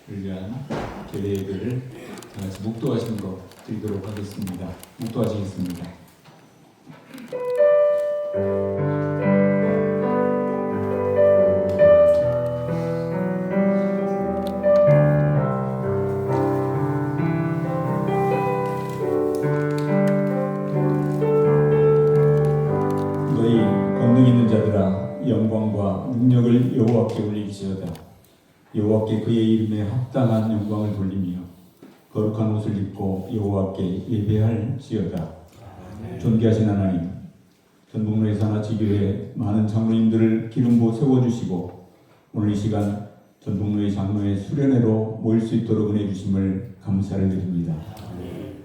위한 예배를 다 같이 묵도하시는 거 드리도록 하겠습니다. 묵도하시겠습니다. 너희 권능 있는 자들아, 영광과 능력을 여호와께 올릴지어다. 여호와께 그의 이름에 합당한 영광을 돌리며 거룩한 옷을 입고 여호와께 예배할지어다. 존귀하신 하나님, 전북로의 산하지교회 많은 장로님들을 기름 부어 세워주시고 오늘 이 시간 전북로의 장로의 수련회로 모일 수 있도록 은혜 주심을 감사를 드립니다.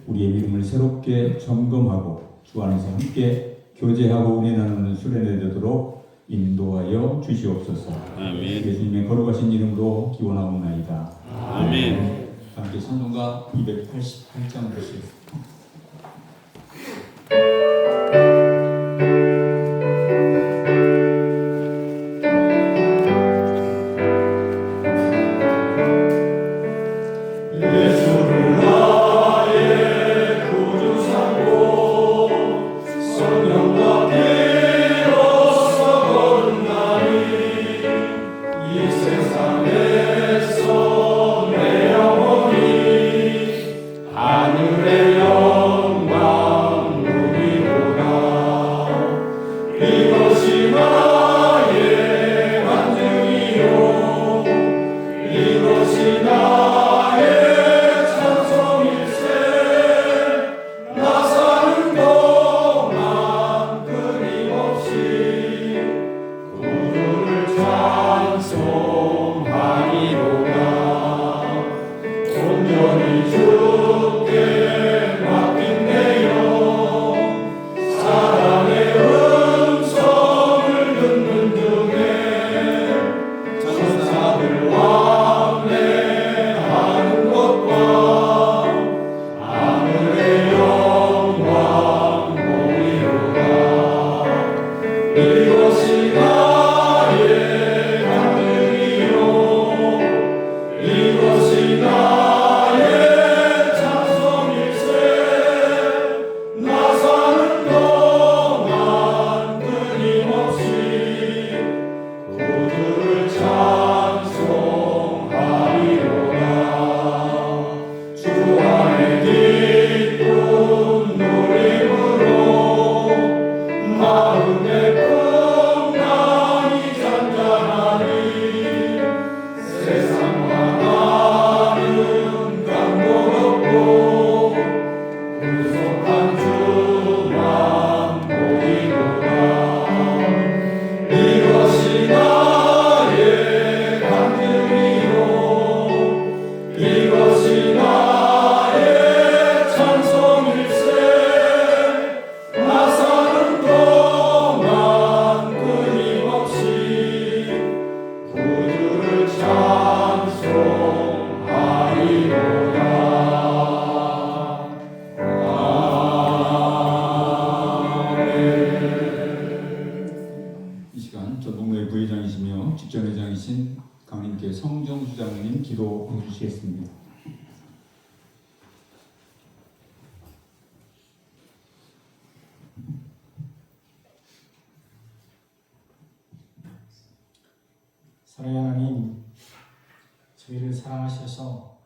우리의 믿음을 새롭게 점검하고 주 안에서 함께 교제하고 은혜 나누는 수련회 되도록 인도하여 주시옵소서. 아멘. 예수님의 거룩하신 이름으로 기원하옵나이다. 아멘. 함께 찬송가 288장 보시겠습니다. 부회장이시며 직전회장이신 강림교회 성정수 장로님 기도해 주시겠습니다. 사랑하는 하나님, 저희를 사랑하셔서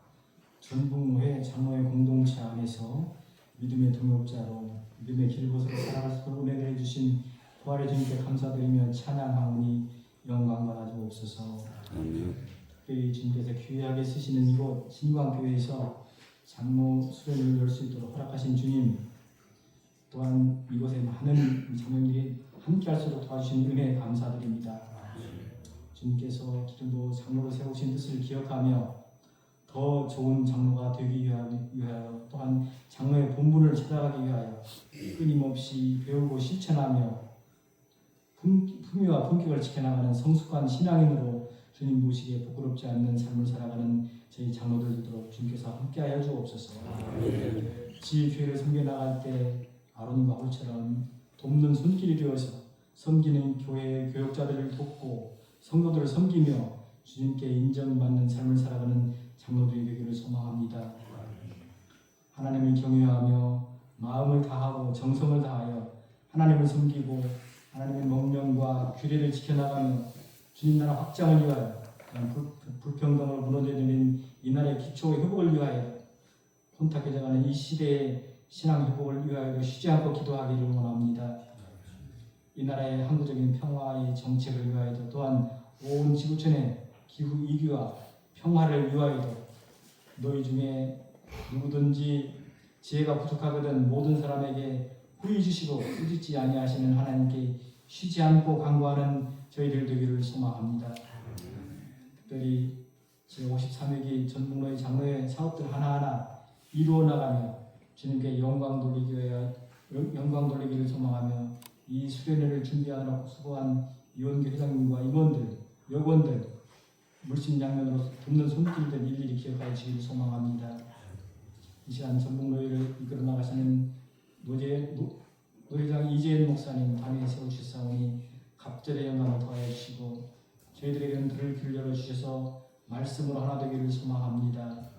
전북로회 장로의 공동체 안에서 믿음의 동역자로 믿음의 길곳으로 살아갈 수 있도록 은혜를 주신 부활의 주님께 감사드리며 찬양하오니 영광 받아주옵소서. 특별히 주님께서 귀하게 쓰시는 이곳 신광교회에서 장로 수련을 열 수 있도록 허락하신 주님, 또한 이곳에 많은 장로님들이 함께할 수 있도록 도와주신 은혜에 감사드립니다. 주님께서 기름부어 장로로 세우신 뜻을 기억하며 더 좋은 장로가 되기 위하여 또한 장로의 본분을 찾아가기 위하여 끊임없이 배우고 실천하며 품위와 품격을 지켜나가는 성숙한 신앙인으로 주님 보시기에 부끄럽지 않는 삶을 살아가는 저희 장로들 되도록 주님께서 함께하여 주옵소서. 지교회를 섬겨나갈 때 아론과 홀처럼 돕는 손길이 되어서 섬기는 교회의 교역자들을 돕고 성도들을 섬기며 주님께 인정받는 삶을 살아가는 장로들이 되기를 소망합니다. 하나님을 경외하며 마음을 다하고 정성을 다하여 하나님을 섬기고 하나님의 명령과 규례를 지켜나가며 주님 나라 확장을 위하여 불평등을 무너져내는 이 나라의 기초 회복을 위하여 혼탁해져가는 이 시대의 신앙 회복을 위하여 쉬지 않고 기도하기를 원합니다. 이 나라의 항구적인 평화의 정책을 위하여도 또한 온 지구촌의 기후 위기와 평화를 위하여도 너희 중에 누구든지 지혜가 부족하거든 모든 사람에게 후히 주시고 꾸짖지 아니하시는 하나님께 쉬지 않고 간구하는 저희들 되기를 소망합니다. 특별히 제53회기 전북로의 장로의 사업들 하나하나 이루어 나가며 주님께 영광 돌리기를 소망하며 이 수련회를 준비하느라 수고한 이원교 회장님과 임원들, 여권들, 물심양면으로 돕는 손길들 일일이 기억하여 주기를 소망합니다. 이 시간 전북노예를 이끌어 나가시는 노회장 이재현 목사님 단위에 세우시사오니 갑절의 영광을 더하여 주시고 저희들에게는 들을 귀를 열어주셔서 말씀으로 하나 되기를 소망합니다.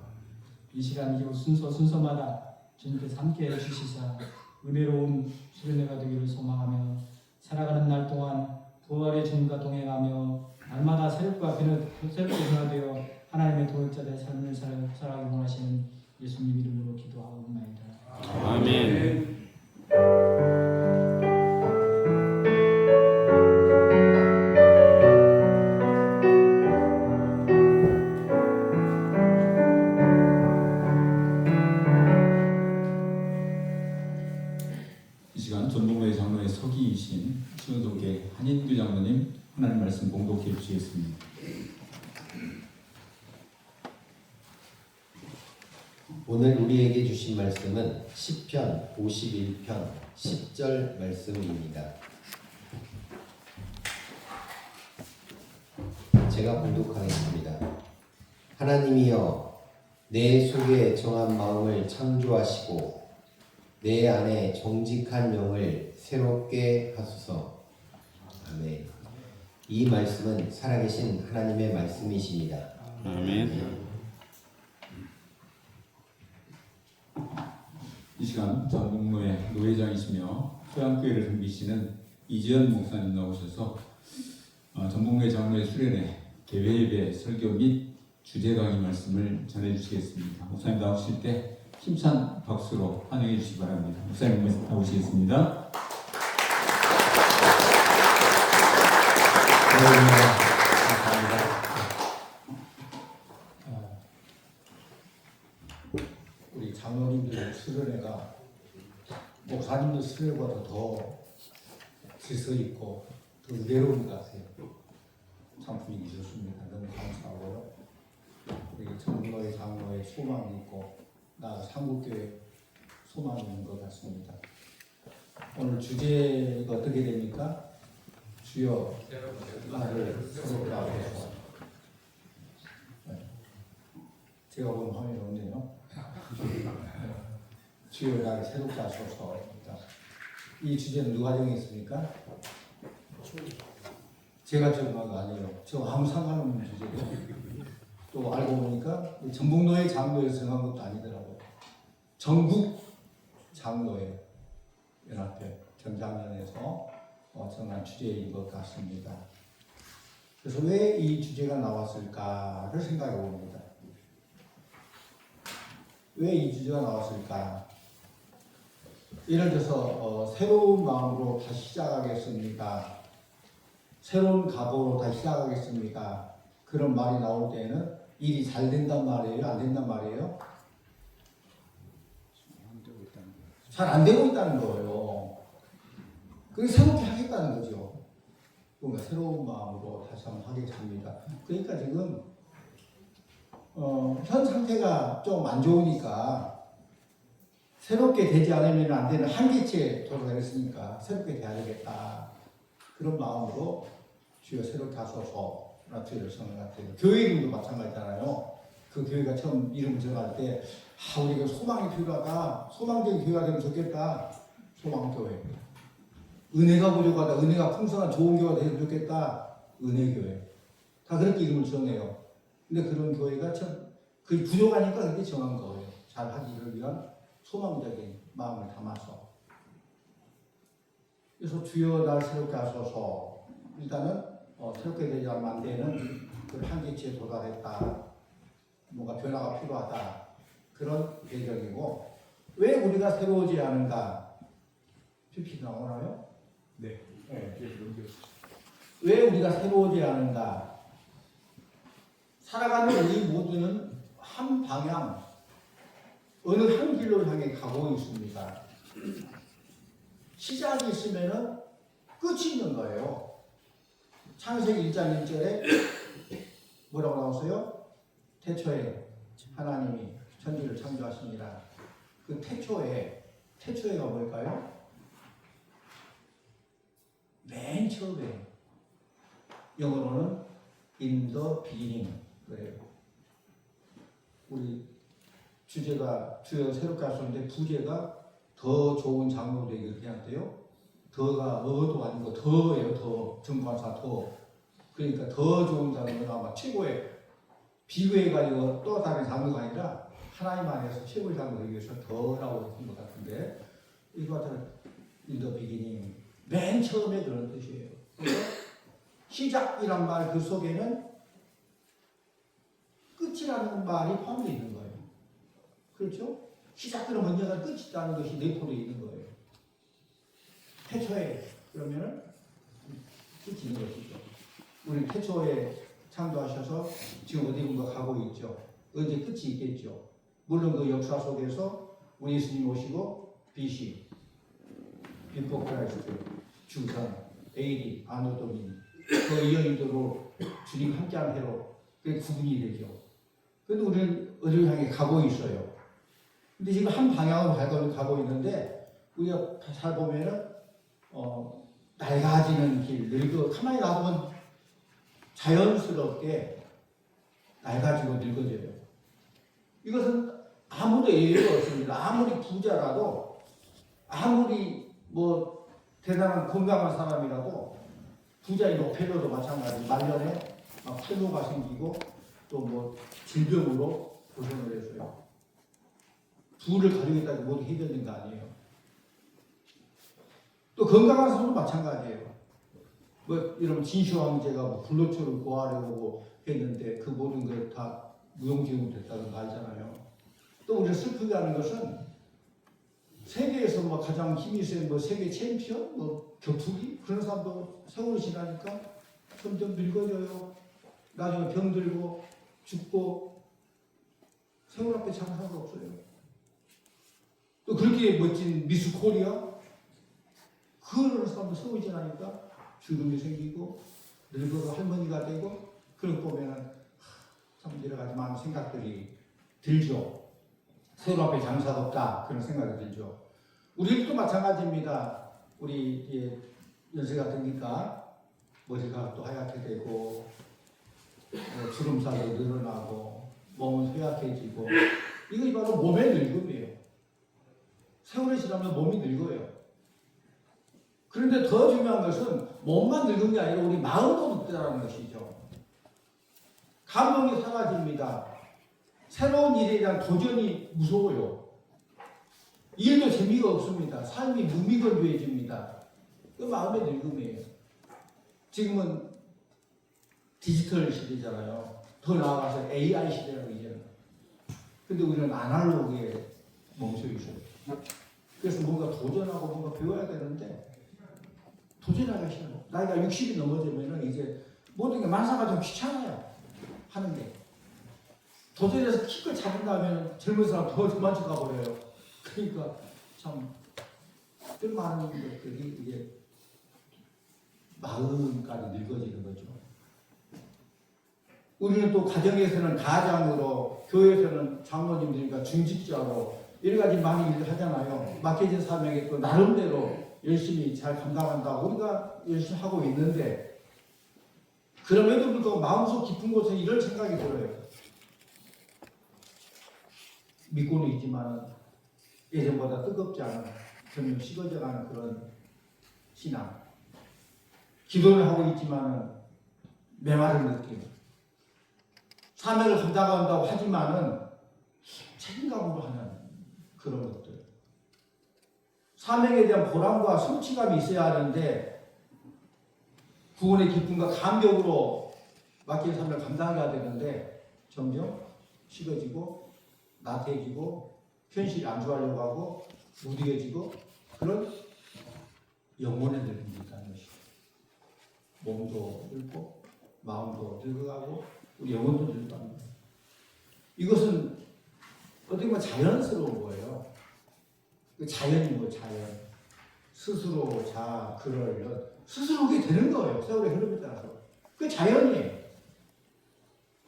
이 시간 이후 순서마다 주님께서 함께해 주시사 은혜로운 수련회가 되기를 소망하며 살아가는 날 동안 부활의 주님과 동행하며 날마다 새롭게 변화되어 하나님의 동역자들의 삶을 살아가기 원하시는 예수님 이름으로 기도하옵나이다. 아멘. 이 시간 전북로의 장로의 서기이신 수원동계 한인규 장로님 하나님 말씀 봉독해 주시겠습니다. 오늘 우리에게 주신 말씀은 시편 51편 10절 말씀입니다. 제가 봉독하겠습니다. 하나님이여 내 속에 정한 마음을 창조하시고 내 안에 정직한 영을 새롭게 하소서. 아멘. 이 말씀은 살아계신 하나님의 말씀이십니다. 아멘. 이 시간 전북로의 노회장이시며 소양교회를 섬기시는 이지연 목사님 나오셔서 전북로의 장로의 수련회 개회예배 설교 및 주제 강의 말씀을 전해주시겠습니다. 목사님 나오실 때 힘찬 박수로 환영해 주시기 바랍니다. 목사님 나오시겠습니다. 우리 장로님들 수련회가 목사님들 수련회보다 더 질서 있고 더 은혜로운 것 같아요. 참 분위기 좋습니다. 너무 감사하고요. 우리 전북로의 장로의 소망이 있고 나 삼국교회 소망이 있는 것 같습니다. 오늘 주제가 어떻게 됩니까? 주여 나를 새롭게 하소서. 제가 본 화면이 없네요. 주여 나를 새롭게 하소서입니다. 이 주제는 누가 정했습니까? 제가 정한 거 아니에요. 저 아무 상관없는 주제고 또 알고 보니까 전북노회 장로에서 정한 것도 아니더라고요. 전국 장로회 연합회 경장련에서 정한 주제인 것 같습니다. 그래서 왜 이 주제가 나왔을까를 생각해 봅니다. 왜 이 주제가 나왔을까? 예를 들어서 새로운 마음으로 다시 시작하겠습니까? 새로운 각오로 다시 시작하겠습니까? 그런 말이 나올 때는 일이 잘 된단 말이에요? 안 된단 말이에요? 잘 안 되고 있다는 거예요. 그게 새롭게 하겠다는 거죠. 뭔가 새로운 마음으로 다시 한번 하겠습니다. 그러니까 지금 현 상태가 좀 안 좋으니까 새롭게 되지 않으면 안 되는 한계치에 도달했으니까 새롭게 돼야 되겠다. 그런 마음으로 주여 새롭게 하소서 주의를 정한 것 같아요. 교회 이름도 마찬가지잖아요. 그 교회가 처음 이름을 정할 때 우리가 소망이 필요하다. 소망적인 교회가 되면 좋겠다. 소망교회. 은혜가 부족하다. 은혜가 풍성한 좋은 교회가 되면 좋겠다. 은혜교회. 다 그렇게 이름을 정해요. 근데 그런 교회가 참 그게 부족하니까 그렇게 정한 거예요. 잘 하기를 위한 소망적인 마음을 담아서. 그래서 주여 날 새롭게 하소서. 일단은 새롭게 되지 않으면 안 되는 그 한계치에 도달했다. 뭔가 변화가 필요하다. 그런 배경이고, 왜 우리가 새로워지지 않은가? PPT 나오나요? 네. 왜 우리가 새로워지지 않은가? 살아가는 우리 모두는 한 방향, 어느 한 길로 향해 가고 있습니다. 시작이 있으면은 끝이 있는 거예요. 창세기 1장 1절에 뭐라고 나왔어요? 태초에 하나님이 천지를 창조하십니다. 그 태초에가 뭘까요? 맨 처음에 영어로는 in the beginning 그래요. 우리 주제가 주여 새롭게 하셨는데 부제가 더 좋은 장로 되길 해야 돼요. 더가 어도 아니고 더예요. 더 정관사 더. 그러니까 더 좋은 장로는 아마 최고의 비교해가지고 또 다른 장로가 아니라 하나님 안에서 최고의 장로 되기 위해서 더라고 했던 것 같은데 이거 같은 in the beginning 맨 처음에 그런 뜻이에요. 그래서 시작이란 말 그 속에는 끝이라는 말이 포함되어 있는 거예요. 그렇죠? 시작되는 언제가 끝이 있다는 것이 내포되어 있는 거예요. 태초에 그러면은 끝이 있는 것이죠. 우리 태초에 창조하셔서 지금 어디론가 가고 있죠. 언제 끝이 있겠죠. 물론 그 역사 속에서 우리 예수님 오시고 BC, 비포 크라이스트, 주선, AD, 아노도민 그 이어인도로 주님 함께한 해로 그게 구분이 되죠. 그런데 우리는 어디를 향해 가고 있어요. 근데 지금 한 방향으로 가고 있는데 우리가 잘 보면은 낡아지는 길, 늙어 가만히 놔두면 자연스럽게 낡아지고 늙어져요. 이것은 아무도 예외가 없습니다. 아무리 부자라도 아무리 뭐 대단한 건강한 사람이라도 부자인 오펠로도 마찬가지 말년에 막 탈모가 생기고 또 뭐 질병으로 고생을 해서요. 부를 가리겠다고 모두 해결된 거 아니에요. 또 건강한 사람도 마찬가지예요. 뭐 이런 진시 황제가 뭐 불로초를 구하려고 했는데 그 모든 게 다 무용지용 됐다는 거 알잖아요. 또 우리가 슬프게 하는 것은 세계에서 뭐 가장 힘이 센 뭐 세계 챔피언, 뭐 격투기 그런 사람도 세월이 지나니까 점점 늙어져요. 나중에 병들고 죽고 세월 앞에 장사가 없어요. 또 그렇게 멋진 미스 코리아 그런 사람도 세월이 지나니까 주름이 생기고 늙어서 할머니가 되고 그런 거 보면은 참 여러 가지 많은 생각들이 들죠. 세월 앞에 장사가 없다 그런 생각이 들죠. 우리도 마찬가지입니다. 우리 연세가 드니까 머리가 또 하얗게 되고 주름살도 늘어나고 몸은 쇠약해지고 이것이 바로 몸의 늙음이에요. 세월이 지나면 몸이 늙어요. 그런데 더 중요한 것은 몸만 늙은 게 아니라 우리 마음도 늙다라는 것이죠. 감동이 사라집니다. 새로운 일에 대한 도전이 무서워요. 일도 재미가 없습니다. 삶이 무미건조해집니다. 그 마음의 늙음이에요. 지금은 디지털 시대잖아요. 더 나아가서 AI 시대라고 이제는. 근데 우리는 아날로그에 멈춰 있어요. 그래서 뭔가 도전하고 뭔가 배워야 되는데 도전하기 싫어요. 나이가 60이 넘어지면은 이제 모든 게 만사가 좀 귀찮아요. 하는 게. 도전해서 킥을 잡은다면 젊은 사람 더 도망쳐 가버려요. 그러니까 참 많은 것들이 이게 마음까지 늙어지는 거죠. 우리는 또 가정에서는 가장으로, 교회에서는 장로님들과 중직자로 여러 가지 많은 일을 하잖아요. 맡겨진 사명에 또 나름대로 열심히 잘 감당한다고 우리가 열심히 하고 있는데 그럼에도 불구하고 마음속 깊은 곳에 이런 생각이 들어요. 믿고는 있지만 예전보다 뜨겁지 않은 점점 식어져가는 그런 신앙. 기도를 하고 있지만 메마른 느낌. 사명을 감당한다고 하지만은 책임감으로 하는 그런 것들. 사명에 대한 보람과 성취감이 있어야 하는데 구원의 기쁨과 감격으로 맡긴 사명을 감당해야 되는데 점점 식어지고 나태해지고 현실이 안주하려고 하고 무뎌지고 그런 영혼의 늙음이 있다는 것이죠. 몸도 늙고 마음도 늙어가고 우리 영혼도 늙어갑니다. 이것은 어떻게 보면 자연스러운 거예요. 자연이고 자연. 스스로 그럴 스스로 그게 되는 거예요. 세월의 흐름에 따라서. 그 자연이에요.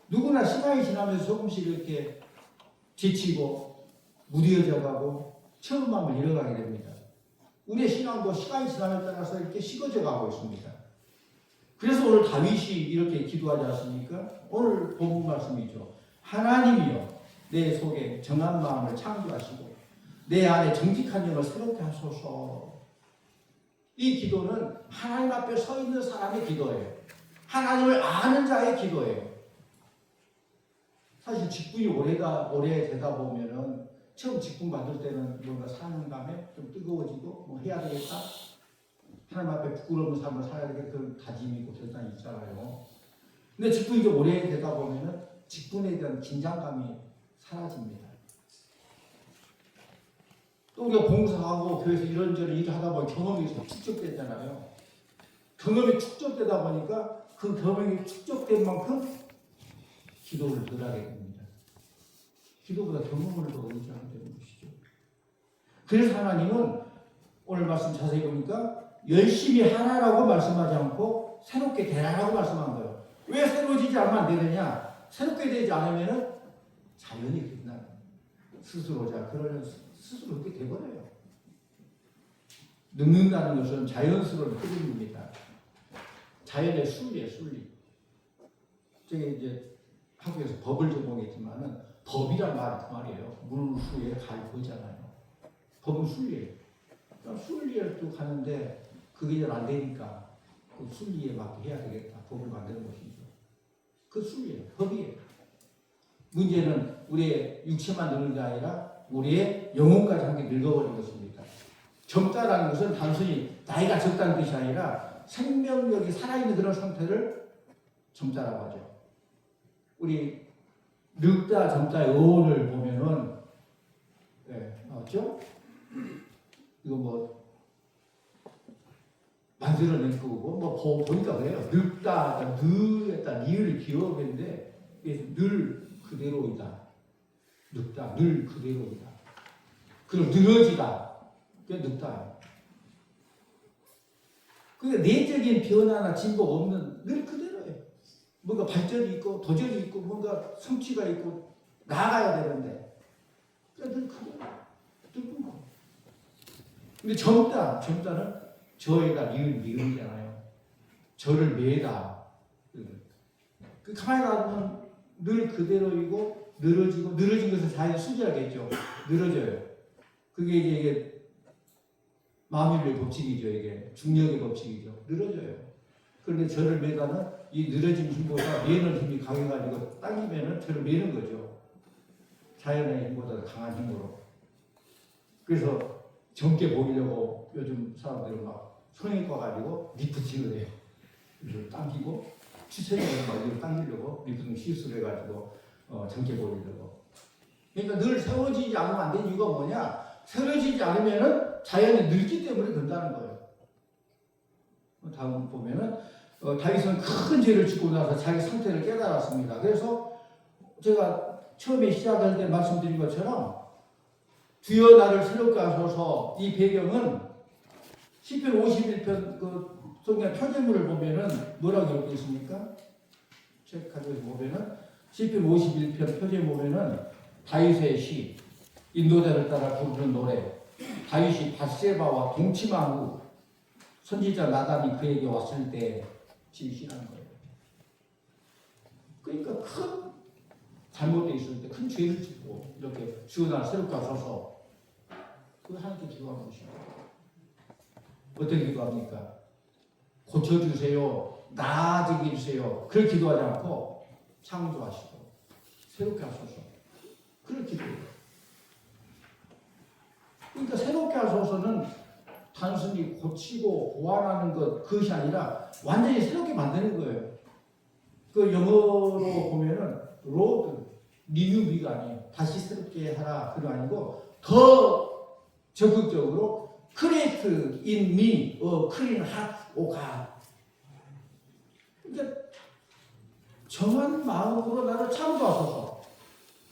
누구나 시간이 지나면서 조금씩 이렇게 지치고 무뎌져 가고 처음함을 잃어가게 됩니다. 우리의 신앙도 시간이 지남에 따라서 이렇게 식어져 가고 있습니다. 그래서 오늘 다윗이 이렇게 기도하지 않습니까? 오늘 본문 말씀이죠. 하나님이여 내 속에 정한 마음을 창조하시고 내 안에 정직한 영을 새롭게 하소서. 이 기도는 하나님 앞에 서 있는 사람의 기도예요. 하나님을 아는 자의 기도예요. 사실 직분이 오래되다 보면은 처음 직분 받을 때는 뭔가 사명감에 좀 뜨거워지고 뭐 해야 되겠다. 하나님 앞에 부끄러운 삶을 살아야 되겠다. 그런 다짐이 있고 결단이 있잖아요. 근데 직분이 좀 오래되다 보면은 직분에 대한 긴장감이 사라집니다. 또 우리가 봉사하고 교회에서 이런저런 일을 하다 보면 경험이 축적되잖아요. 경험이 축적되다 보니까 그 경험이 축적된 만큼 기도를 늘 하게 됩니다. 기도보다 경험을 더 의지하게 되는 것이죠. 그래서 하나님은 오늘 말씀 자세히 보니까 열심히 하라라고 말씀하지 않고 새롭게 되라라고 말씀한 거예요. 왜 새로워지지 않으면 안 되느냐? 새롭게 되지 않으면 자연이 끝나요. 그러려면 스스로 그렇게 돼버려요. 늙는다는 것은 자연스러운 흐름입니다. 자연의 순리예요, 순리. 제가 이제 한국에서 법을 전공했지만은 법이란 말이 그 말이에요. 물후에 갈거잖아요. 법은 순리예요. 그러니까 순리를 또 가는데 그게 잘 안 되니까 그 순리에 맞게 해야 되겠다. 법을 만드는 것이죠. 그 순리예요. 법이에요. 문제는 우리의 육체만 늙는 게 아니라 우리의 영혼까지 함께 늙어버린 것입니다. 젊다라는 것은 단순히 나이가 적다는 뜻이 아니라 생명력이 살아있는 그런 상태를 젊다라고 하죠. 우리 늙다 젊다의 어원을 보면은 나왔죠? 이거 뭐 만들어낸 거고 뭐 보니까 그래요. 늙다, 늙다, 니을 기억했는데 늘 그대로이다. 늙다, 늘 그대로이다. 그리고 늘어지다. 그게 늙다예요. 그러니까 내적인 변화나 진보가 없는 늘 그대로예요. 뭔가 발전이 있고 도전이 있고 뭔가 성취가 있고 나아가야 되는데 늘 그대로 늙은 거. 근데 젊다는 저희가 니은이잖아요. 저를 매다. 그 가만히 가면 늘 그대로이고 늘어진 것을 자연히 수지하겠죠. 늘어져요. 그게 이게 마음의 법칙이죠. 이게 중력의 법칙이죠. 늘어져요. 그런데 저를 매다는 이 늘어진 힘보다 매는 힘이 강해가지고 당기면은 저를 매는 거죠. 자연의 힘보다 강한 힘으로. 그래서 젊게 보이려고 요즘 사람들은 막 성형외과 가지고 리프팅을 해요. 이걸 당기고 추천력을 막 이걸 당기려고 리프팅 시술을 해가지고 젊게 보이려고. 그러니까 늘 세워지지 않으면 안 되는 이유가 뭐냐? 세워지지 않으면은 자연이 늙기 때문에 그런다는 거예요. 다음 보면은 다윗은 큰 죄를 짓고 나서 자기 상태를 깨달았습니다. 그래서 제가 처음에 시작할 때 말씀드린 것처럼 주여 나를 새롭게 하소서. 이 배경은 시편 51편 그 성경 표제물을 보면은 뭐라고 적혀 있습니까? 책 가지고 보면은 시편 51편 표제 보면은 다윗의 시, 인도자를 따라 부르는 노래, 다윗이 밧세바와 동침한 후 선지자 나단이 그에게 왔을 때 지으시라는 거예요. 그러니까 큰 잘못되어 있을 때 큰 죄를 짓고 이렇게 주여 나를 새롭게 하소서. 그 하나님께 기도하는 것입니다. 어떻게 기도합니까? 고쳐주세요. 나아지게 해주세요. 그렇게 기도하지 않고 창조하시고 새롭게 하소서. 그렇게 돼요. 그러니까 새롭게 하소서는 단순히 고치고 보완하는 것 그것이 아니라 완전히 새롭게 만드는 거예요. 그 영어로 보면은 로드 리뉴비가 아니에요. 다시 새롭게 하라 그거 아니고 더 적극적으로 create in me a clean heart, O God. 그러니까 정한 마음으로 나를 창조하소서.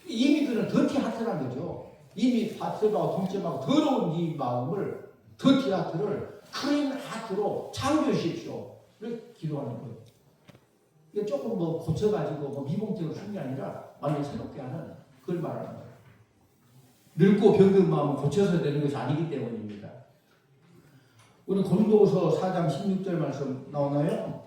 이미 그는 더티 하트라는 거죠. 이미 바트하고 동점하고 더러운 이 마음을 더티 하트를 클린 하트로 창조하십시오. 이렇게 기도하는 거예요. 이게 조금 뭐 고쳐가지고 뭐 미봉적으로 하는 게 아니라 완전히 새롭게 하는 그걸 말하는 거예요. 늙고 병든 마음은 고쳐서 되는 것이 아니기 때문입니다. 우리 고린도후서 4장 16절 말씀 나오나요?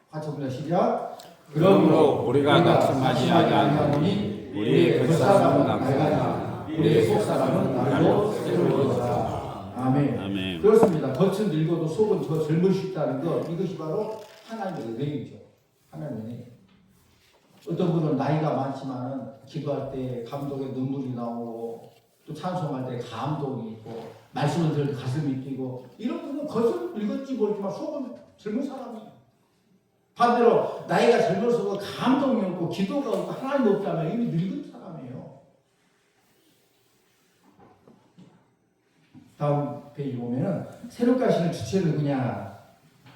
같이 봅니다. 시작. 그러므로 우리가 낙심하지 아니하노니 우리의 겉사람은 낡아나 우리의 속사람은 날로 새로워졌다. 아멘. 아멘. 그렇습니다. 겉은 늙어도 속은 더 젊을 수 있다는 것, 이것이 바로 하나님의 은혜이죠. 하나님의 은혜. 어떤 분은 나이가 많지만은 기도할 때 감동의 눈물이 나오고 또 찬송할 때 감동이 있고 말씀을 들을 때 가슴이 뛰고 이런 분은 겉은 늙었지 모르지만 속은 젊은 사람이에요. 반대로 나이가 젊어서 감동이 없고 기도가 없고 하나님 없다면 이미 늙은 사람이에요. 다음 페이지 보면은 새롭게 하시는 주체는 누구냐?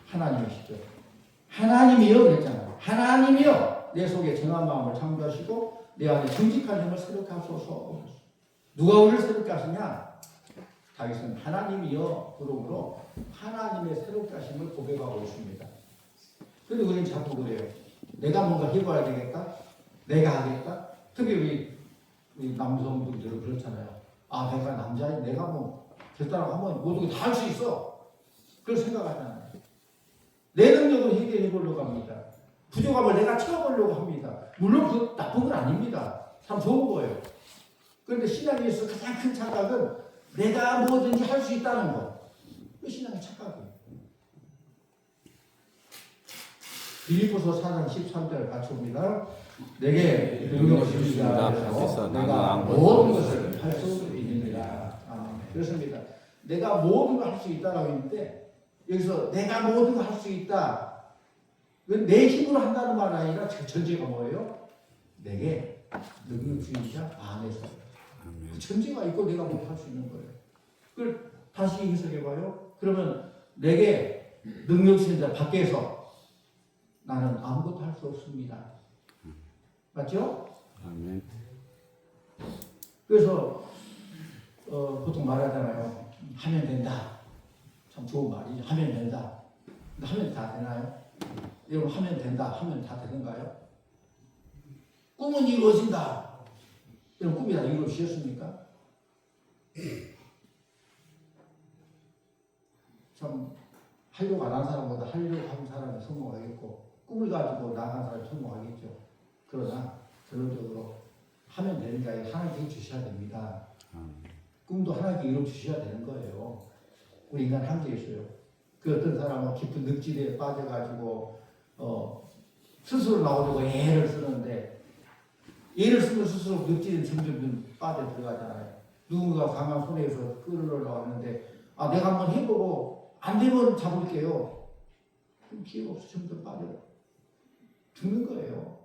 하나님이시죠. 하나님이요 그랬잖아요. 하나님이요 내 속에 정한 마음을 창조하시고 내 안에 정직한 영을 새롭게 하소서. 누가 우리를 새롭게 하시냐? 다윗은 하나님이요 그러므로 하나님의 새롭게 하심을 고백하고 있습니다. 근데 우리는 자꾸 그래요. 내가 뭔가 해봐야 되겠다? 내가 하겠다? 특히 우리 남성분들은 그렇잖아요. 아, 내가 남자니 내가 뭐 결단하고 하면 모든 게 다 할 수 있어. 그걸 생각하잖아요. 내 능력을 해결해 보려고 합니다. 부족함을 내가 채워보려고 합니다. 물론 그 나쁜 건 아닙니다. 참 좋은 거예요. 그런데 신앙에서 가장 큰 착각은 내가 뭐든지 할 수 있다는 거. 그 신앙의 착각이에요. 빌립보서 4장 13절 같이 봅니다. 내게 능력을 주시자 하셔서 내가 모든 것을 할 수 있느니라. 아멘. 그렇습니다. 내가 모든 걸 할 수 있다라고 했는데 여기서 내가 모든 걸 할 수 있다. 내 힘으로 한다는 말 아니라 전제가 뭐예요? 내게 능력 주시자 안에서. 전제가 있고 내가 못 할 수 있는 거예요. 그걸 다시 해석해봐요. 그러면 내게 능력 주신 자 밖에서 나는 아무것도 할 수 없습니다. 맞죠? 아멘. 그래서 보통 말하잖아요. 하면 된다. 참 좋은 말이죠. 하면 된다. 근데 하면 다 되나요? 여러분 하면 된다. 하면 다 되는가요? 꿈은 이루어진다. 여러분 꿈이 다 이루어지셨습니까? 참 하려고 안 한 사람보다 하려고 한 사람이 성공하겠고 꿈을 가지고 나간 사람이 성공하겠죠. 그러나 결론적으로 하면 되니까 하나님께 주셔야 됩니다. 꿈도 하나님께 이루어 주셔야 되는 거예요. 우리 인간 한계 있어요. 그 어떤 사람은 깊은 늪지대에 빠져가지고 스스로 나오려고 애를 쓰는데 애를 쓰면 스스로 늪지대에 점점 빠져 들어가잖아요. 누군가 강한 손에서 끌어올라왔는데 아 내가 한번 해보고 안 되면 잡을게요. 그럼 기회가 없어 점점 빠져 죽는 거예요.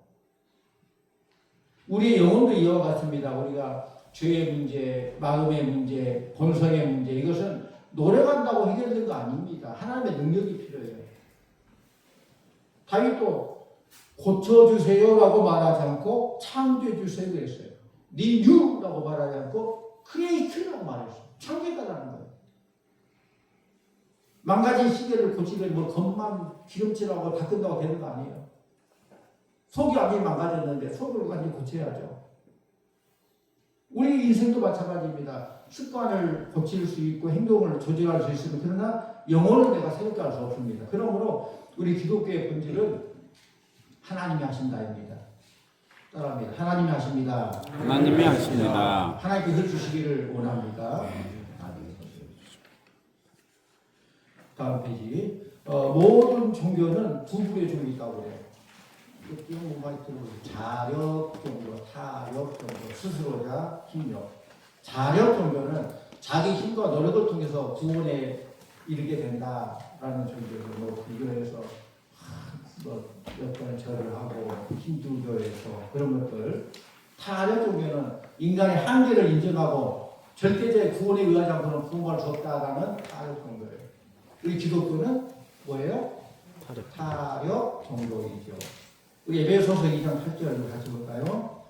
우리의 영혼도 이와 같습니다. 우리가 죄의 문제, 마음의 문제, 본성의 문제 이것은 노력한다고 해결된 거 아닙니다. 하나님의 능력이 필요해요. 다윗도 고쳐주세요라고 말하지 않고 창조해주세요 그랬어요. 리뉴라고 말하지 않고 크리에이트라고 말했어요. 창조해달라는 거예요. 망가진 시계를 고치려면 뭐 겉만 기름칠하고 바꾼다고 되는 거 아니에요. 속이 완전히 망가졌는데 속을 완전히 고쳐야죠. 우리 인생도 마찬가지입니다. 습관을 고칠 수 있고 행동을 조절할 수 있으면 그러나 영혼을 내가 새롭게 할 수 없습니다. 그러므로 우리 기독교의 본질은 하나님이 하신다입니다. 따라합니다. 하나님이 하십니다. 하나님이 하십니다. 하나님께 해주시기를 원합니다. 다음 페이지. 모든 종교는 두 부류의 종이 있다고 그래요. 뛰는 몸만 있고 자력 정도, 타력 정도, 스스로자 힘력. 자력 정도는 자기 힘과 노력을 통해서 구원에 이르게 된다라는 정도로 뭐 비교해서 뭐몇 번 절을 하고 힘들교에서 그런 것들. 타력 정도는 인간의 한계를 인정하고 절대적 구원에 의하지 않고는 구원할 수 없다라는 타력 정도예요. 우리 기독교는 뭐예요? 타력 정도이죠. 우리 에베소서 2장 8절을 같이 볼까요?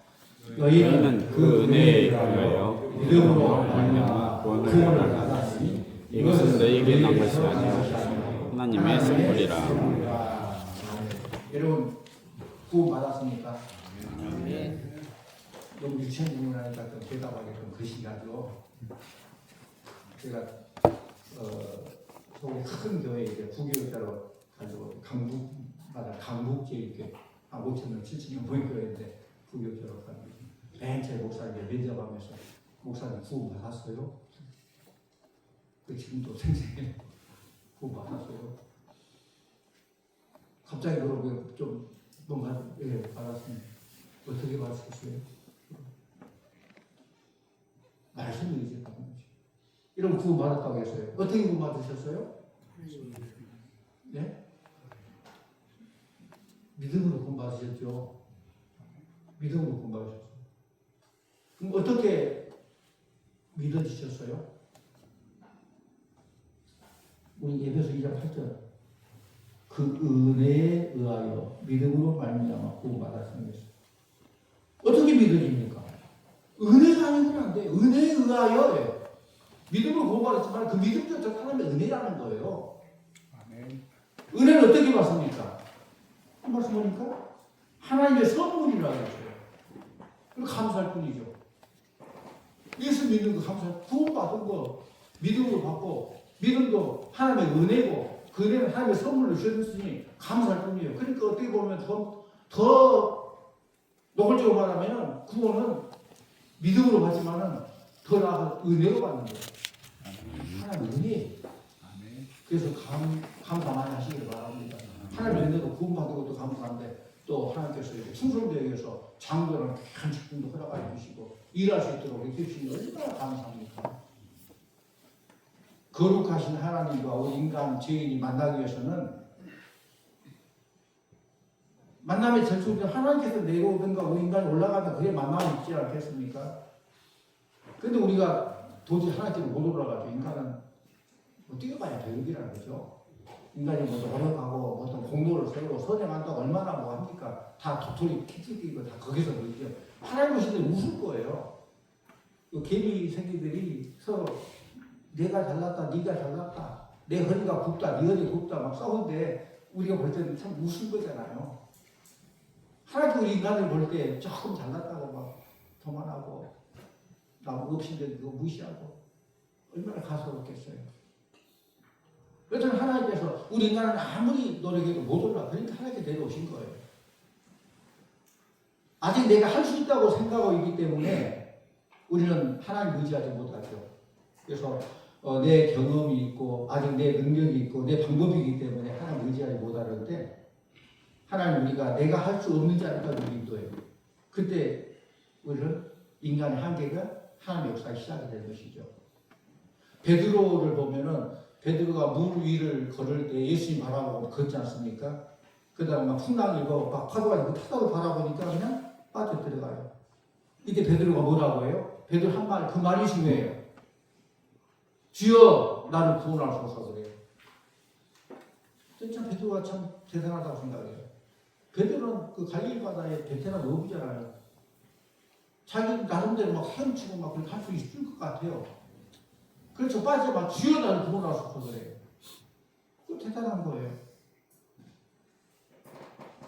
너희는 그 은혜에 관하여 믿음으로 말미암아 구원을 구원을 받았으니 이것은 너희에게 난 것이 아니요 하나님의 선물이라. 여러분 구원 받았습니까? 너무 유치한 질문하니까 좀 대답하기 좀 그시가지고 제가 서울의 큰 교회 이제 부교육자로 가지고 강북마다 강북제 이렇게 5,000명, 7,000명 보육교회인데 부교육자로 가지고 맨 처음에 목사님 면접하면서 목사님 구원 받았어요? 그 지금도 생생해 구원 받았어요? 갑자기 그러고 좀 뭔가 받았습니다. 어떻게 받으셨어요? 말씀을 이제 받는 거죠. 이런 구원 받았다고 했어요. 어떻게 구원 받으셨어요? 네? 믿음으로 구원 받으셨죠. 믿음으로 구원 받으셨어요. 그럼 어떻게 믿어지셨어요? 우리 에베소 2장 8절 그 은혜에 의하여 믿음으로 말미암아 구원 받았습니다. 어떻게 믿어집니까? 은혜가 아니면 안 돼. 은혜에 의하여 믿음으로 구원받았지만 그 믿음 자체가 하나님의 은혜라는 거예요. 은혜는 어떻게 받습니까? 한 말씀 보니까 하나님의 선물이라고 했어요. 그리고 감사할 뿐이죠. 예수 믿는 거 감사, 구원받은 거 믿음으로 받고 믿음도 하나님의 은혜고 그 은혜는 하나님의 선물로 주셨으니 감사할 뿐이에요. 그러니까 어떻게 보면 더 노골적으로 말하면 구원은 믿음으로 받지만은 더 나아가 은혜로 받는 거예요. 하나님 은혜. 그래서 감사 많이 하시길 바랍니다. 하나님 은혜로 구원받은 것도 감사한데 또 하나님께서 이렇게 충성되기 위해서 장도랑 귀한 직분도 허락해 주시고 일할 수 있도록 해주시니 얼마나 감사합니까? 거룩하신 하나님과 우리 인간 죄인이 만나기 위해서는 만남의 절충도 하나님께서 내려오든가 우리 인간이 올라가든 그게 만남이 있지 않겠습니까? 근데 우리가 도저히 하나님께로 못 올라가죠. 인간은 뭐 뛰어가야 되는기라는 거죠. 인간이 뭐 노력하고 어떤 공로를 세우고 선행한다고 얼마나 뭐 합니까? 다 도토리 키치기고 다 거기서 보이죠. 하나님 오실 때 웃을 거예요. 개미 새끼들이 서로 내가 잘났다, 네가 잘났다, 내 허리가 굽다, 네 허리 굽다 막 싸우는데 우리가 볼 때는 참 웃은 거잖아요. 하나님 우리 인간을 볼 때 조금 잘났다고 막 교만하고 나무 없인데 그거 무시하고 얼마나 가소롭겠어요. 그래서 하나님께서 우리 인간은 아무리 노력해도 못 올라. 그러니까 하나님께 내려오신 거예요. 아직 내가 할 수 있다고 생각하고 있기 때문에 우리는 하나님 의지하지 못하죠. 그래서 내 경험이 있고 아직 내 능력이 있고 내 방법이기 때문에 하나님 의지하지 못하는데 하나님 우리가 내가 할 수 없는 자니까 우리 인도해요. 그때 우리는 인간의 한계가 하나님의 역사가 시작이 된 것이죠. 베드로를 보면은 베드로가 물 위를 걸을 때 예수님 바라보고 걷지 않습니까? 그 다음에 막 풍랑이 일고 막 파도가 있고 파도를 바라보니까 그냥 빠져들어가요. 이때 베드로가 뭐라고 해요? 베드로 한 말, 그 말이 중요해요. 주여 나를 구원하소서 그래요. 진짜 베드로가 참 대단하다고 생각해요. 베드로는 그 갈릴리 바다에 베테랑 어부잖아요. 자기 나름대로 막 헤엄치고 막 그렇게 할 수 있을 것 같아요. 그래서 빠져 막 주여 나를 구원하소서 그래요. 그 대단한 거예요.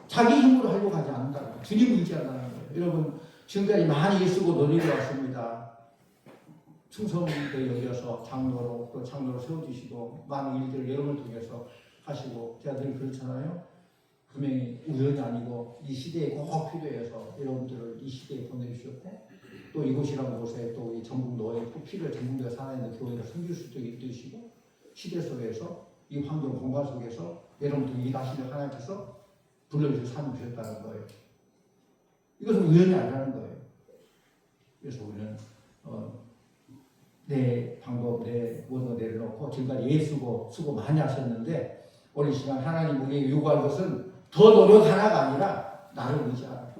자기 힘으로 하려고 하지 않는다는 거예요. 주님을 의지한다는 거예요. 여러분 지금까지 많이 애쓰고 노력해 왔습니다. 충성도 여겨서 장로로 또 장로로 세워주시고 많은 일들을 여러분을 통해서 하시고 제가 늘 그렇잖아요. 분명히 우연이 아니고 이 시대에 꼭 필요해서 여러분들을 이 시대에 보내주셨고 또 이곳이라는 곳에 또 이 전북노에 꼭 필요해 전북노에 살아있는 교회를 섬길 수도 있으시고 시대 속에서 이 환경 공간 속에서 여러분들 일하시는 하나님께서 불러주셔서 상 주셨다는 거예요. 이것은 우연이 아니라는 거예요. 그래서 우리는 내 방법, 내 모든 걸 내려놓고 지금까지 수고 많이 하셨는데 오늘 이 시간 하나님 우리에게 요구할 것은 더 노력하라가 아니라 나를 의지하라.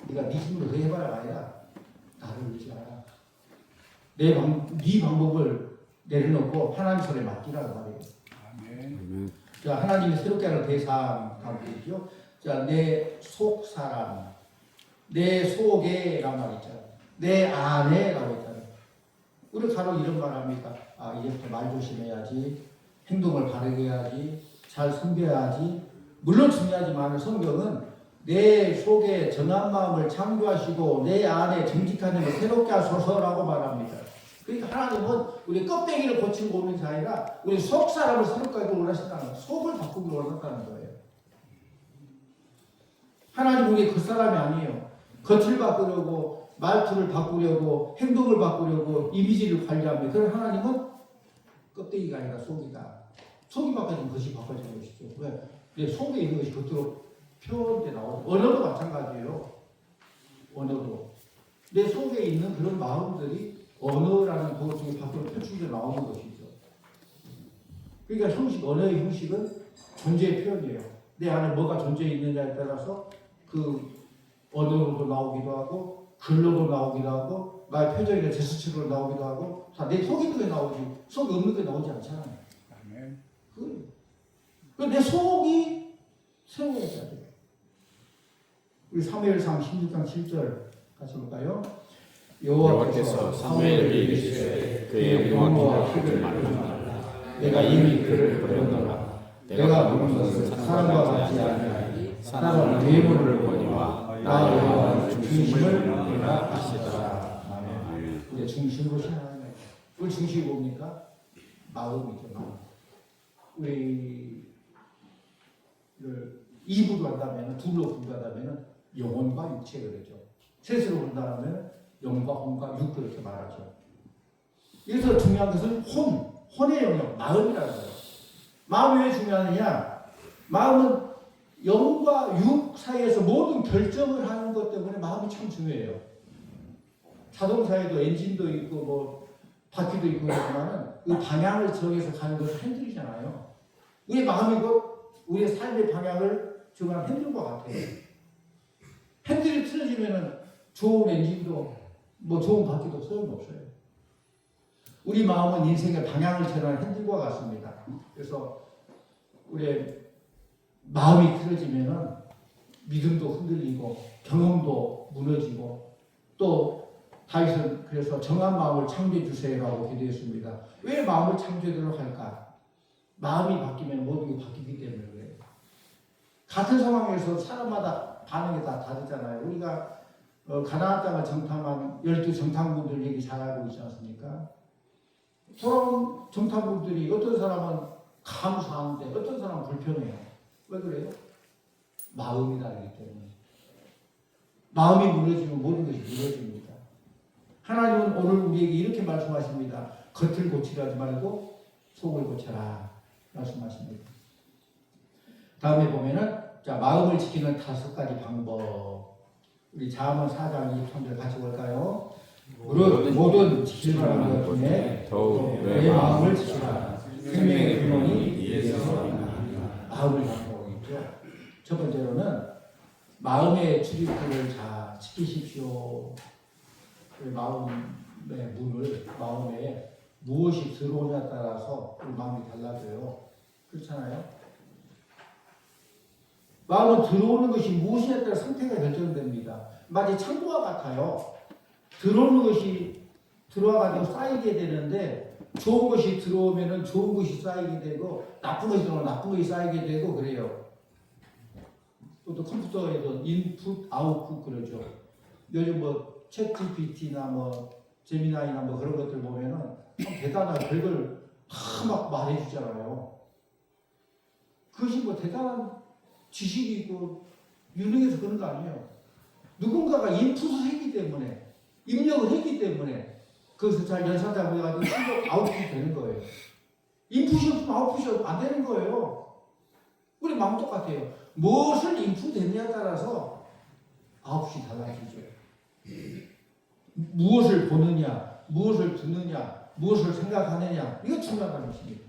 네가 네 힘으로 더 해봐라가 아니라 나를 의지하라. 네 방법을 내려놓고 하나님 손에 맡기라는 말이에요. 자, 하나님이 새롭게 하는 대상 가운데죠. 자, 내 속 사람, 내 속에란 말 있잖아요. 내 안에라고 있잖아요. 우리 간혹 이런 말 합니다. 아, 이제부터 말 조심해야지, 행동을 바르게 해야지, 잘 섬겨야지. 물론 중요하지만 성경은 내 속에 정한 마음을 창조하시고 내 안에 정직한 영을 새롭게 하소서라고 말합니다. 그러니까 하나님은 우리 껍데기를 고치고 오는 게 아니라 우리 속 사람을 새롭게 하기를 원하신다는 거예요. 속을 바꾸기를 원한다는 거예요. 하나님 우리 겉사람이 아니에요. 겉을 바꾸려고 말투를 바꾸려고 행동을 바꾸려고 이미지를 관리합니다. 그런 하나님은 껍데기가 아니라 속이다. 속이 바꿔지면 겉이 바꿔지는 것이죠. 왜? 내 속에 있는 것이 겉으로 표현돼 나오죠. 언어도 마찬가지예요. 언어도. 내 속에 있는 그런 마음들이 언어라는 도구 중에 밖으로 표출돼 나오는 것이죠. 그러니까 형식, 언어의 형식은 존재의 표현이에요. 내 안에 뭐가 존재해 있느냐에 따라서 그 언어로도 나오기도 하고 글로도 나오기도 하고 나의 표정이나 제스처로 나오기도 하고 다 내 속에 있는 게 나오지 속에 없는 게 나오지 않잖아요. 내 속이 세워져야 돼요. 우리 사무엘상 16장 7절 같이 볼까요? 여호와께서 사무엘에게 이르시되 그의 영광과 하지 말라. 내가 이미 그를 버렸노라. 내가 부른 것은 사람과 같지 아니하니 사람은 외모를 보니와 나 여호와는 중심을 보리라 하시더라. 아멘. 우리의 중심으로 생각하는 거예요. 우리 중심이 뭡니까? 마음이죠. 마음. 우리를 2부로 한다면, 둘로 분간하면 영혼과 육체 그러죠. 셋으로 분간하면 영과 혼과 육 그렇게 말하죠. 여기서 중요한 것은 혼의 영역, 마음이라는 거예요. 마음이 왜 중요하느냐? 마음은 영과 육 사이에서 모든 결정을 하는 것 때문에 마음이 참 중요해요. 자동차에도 엔진도 있고 뭐 바퀴도 있고 그렇지만은 그 방향을 정해서 가는 것은 핸들이잖아요. 우리 마음이 곧 우리의 삶의 방향을 정한 핸들과 같아요. 핸들이 틀어지면은 좋은 엔진도 뭐 좋은 바퀴도 소용없어요. 우리 마음은 인생의 방향을 정하는 핸들과 같습니다. 그래서 우리의 마음이 틀어지면은 믿음도 흔들리고 경험도 무너지고 또 다윗은 그래서 정한 마음을 창조해 주세요라고 기도했습니다. 왜 마음을 창조하도록 할까? 마음이 바뀌면 모든 게 바뀌기 때문에 그래요. 같은 상황에서 사람마다 반응이 다 다르잖아요. 우리가 가나안 땅을 정탐한 12 정탐꾼들 얘기 잘 알고 있지 않습니까? 돌아온 정탐꾼들이 어떤 사람은 감사한데 어떤 사람은 불편해요. 왜 그래요? 마음이 다르기 때문에. 마음이 무너지면 모든 것이 무너집니다. 하나님은 오늘 우리에게 이렇게 말씀하십니다. 겉을 고치라지 말고 속을 고쳐라 말씀하십니다. 다음에 보면은 자, 마음을 지키는 5가지 방법. 우리 잠언 4장 23절 같이 볼까요? 무릇 모든 지킬 만한 것 중에 더욱 내 마음을 지키라. 생명의 근원이 이에서 나니라. 마음을 갖고 있죠. 첫 번째로는 마음의 출입구를 잘 지키십시오. 마음의 문을 마음에 무엇이 들어오냐에 따라서 우리 마음이 달라져요. 그렇잖아요. 마음은 들어오는 것이 무엇이냐에 따라 상태가 결정됩니다. 마치 창고와 같아요. 들어오는 것이 들어와가지고 쌓이게 되는데 좋은 것이 들어오면은 좋은 것이 쌓이게 되고 나쁜 것이 들어오면 나쁜 것이 쌓이게 되고 그래요. 또 컴퓨터에도 인풋, 아웃풋 그러죠. 요즘 뭐 챗 GPT나 뭐 제미나이나 뭐 그런 것들 보면은 대단한 별걸 다 막 말해주잖아요. 그것이 뭐 대단한 지식이 있고 유능해서 그런 거 아니에요. 누군가가 인풋을 했기 때문에 입력을 했기 때문에 그것을 잘 연산작업해가지고 실력 아웃풋이 되는 거예요. 인풋이 없으면 아웃풋이 안 되는 거예요. 우리 마음 똑같아요. 무엇을 인풋했냐에 따라서 아웃이 달라지죠. 무엇을 보느냐, 무엇을 듣느냐, 무엇을 생각하느냐, 이거 중요하다는 것입니다.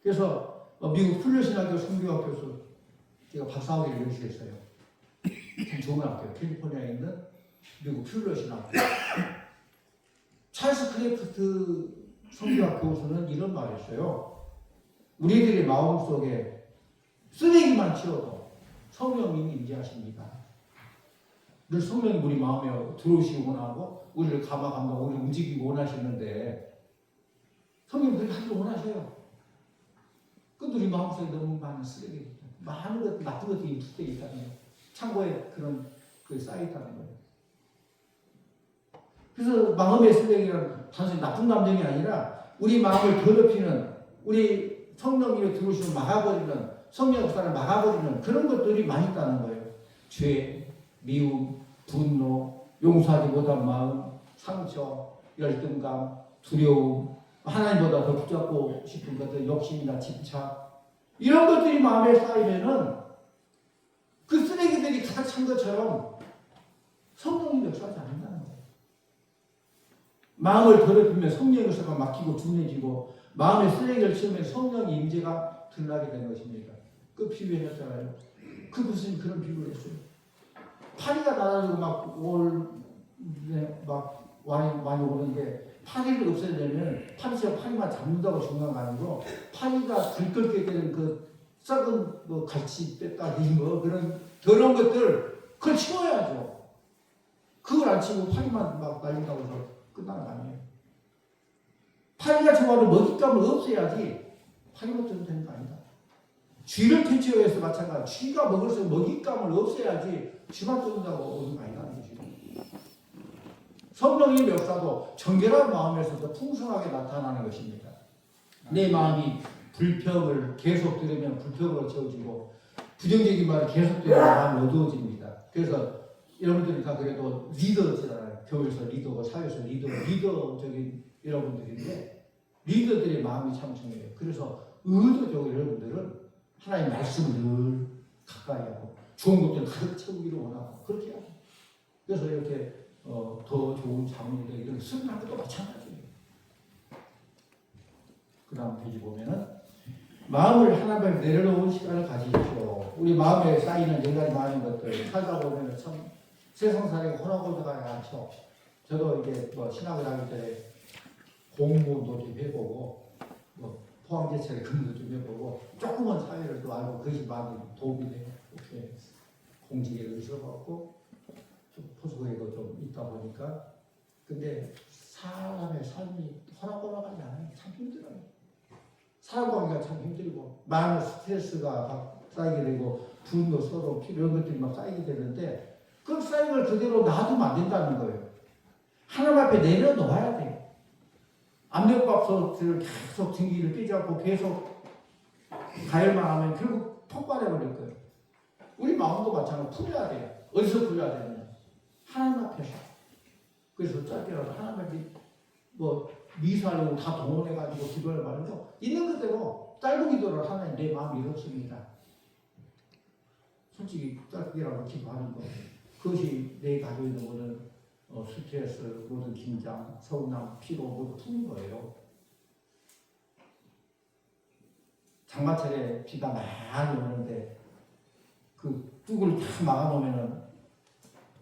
그래서 미국 플러신학교 선교학교에서 제가 박사학위를 연수했어요. 참 좋은 학교, 캘리포니아에 있는 미국 플러신학교. 찰스 크래프트 선교학 교수는 이런 말을 했어요. 우리들의 마음속에 쓰레기만 치워도 성령님이 임재하십니다. 늘 성령이 우리 마음에 들어오시기 원하고 우리를 감화감동, 우리를 움직이기 원하시는데 성령님 그렇게 하기를 원하셔요. 근데 우리 마음속에 너무 많은 쓰레기, 많은 것, 나쁜 것들이 인풋되어 있다는 거예요. 창고에 그런 그 쌓여있다는 거예요. 그래서 마음의 쓰레기란 단순히 나쁜 감정이 아니라 우리 마음을 더럽히는, 우리 성령님이 들어오시면 막아버리는, 성령 역사를 막아버리는 그런 것들이 많이 있다는 거예요. 죄, 미움, 분노, 용서하지 못한 마음, 상처, 열등감, 두려움, 하나님보다 더 붙잡고 싶은 것들, 욕심이나 집착, 이런 것들이 마음에 쌓이면은 그 쓰레기들이 가득 찬 것처럼 성령이 역사하지 않는다는 거예요. 마음을 더럽히면 성령의 역사가 막히고 둔해지고 마음의 쓰레기를 치우면 성령의 임재가 드러나게 되는 것입니다. 그 비유했잖아요. 그 무슨 그런 비유를 했어요. 파리가 날아다니고 막 많이 오는데 파리를 없애려면 파리만 잡는다고 중요한 거 아니고 파리가 들끓게 되는 그 썩은 뭐 갈치 뺐다기 뭐 그런 더러운 것들 그걸 치워야죠. 그걸 안 치고 파리만 막 날린다고 해서 끝나는 거 아니에요. 파리가 좋아하는 먹잇감을 없애야지 파리가 쪄도 되는 거 아니다. 쥐를 퇴치하기 위해서 마찬가지. 쥐가 먹을 수 있는 먹잇감을 없애야지 쥐만 쪄준다고 오는 거 아니라는 거죠. 성령의 역사도 정결한 마음에서도 풍성하게 나타나는 것입니다. 내 마음이 불평을 계속 들으면 불평으로 채워지고 부정적인 말을 계속 들으면 마음이 어두워집니다. 그래서 여러분들이 다 그래도 리더잖아요. 교회에서 리더고 사회에서 리더적인 여러분들인데 리더들의 마음이 참 중요해요. 그래서 의도적으로 여러분들은 하나님의 말씀을 늘 가까이 하고 좋은 것들을 가득 채우기를 원하고 그렇게 하고 그래서 이렇게 더 좋은 자문이나 이런 수련하는 것도 마찬가지예요. 그 다음 페이지 보면은 마음을 하나님께 내려놓은 시간을 가지십시오. 우리 마음에 쌓이는 여러 가지 많은 것들 살다 보면은 참 세상 살이가 혼하고도가 많죠. 저도 이제 뭐 신학을 하기 전에 공무원도 좀 해보고 뭐 포항제철에 근무도 좀 해보고 조금은 사회를 또 알고 그것이 많이 도움이 돼요. 이렇게 공직에 있어갖고 포스코에도 좀 있다 보니까 근데 사람의 삶이 호락호락하지 않아요. 참 힘들어요. 살아가기가 참 힘들고 많은 스트레스가 막 쌓이게 되고 분노, 서로 이런 것들이 막 쌓이게 되는데 그 쌓인 걸 그대로 놔두면 안 된다는 거예요. 하나님 앞에 내려놓아야 돼요. 압력밥솥을 계속 등기를 빼지 않고 계속 가열만 하면 결국 폭발해버릴 거예요. 우리 마음도 마찬가지로 풀려야 돼요. 어디서 풀려야 되느냐? 하나님 앞에서. 그래서 짧게라도 하나님 앞에 뭐 미사하려고 다 동원해가지고 기도를 말고 있는 그대로 짧은 기도를 하면 내 마음이 이렇습니다. 솔직히 짧게라도 기도하는 거. 그것이 내 가지고 있는 모든 스트레스, 모든 긴장, 서운함, 피로 모두 푸는 거예요. 장마철에 비가 많이 오는데 그 뚝을 다 막아놓으면은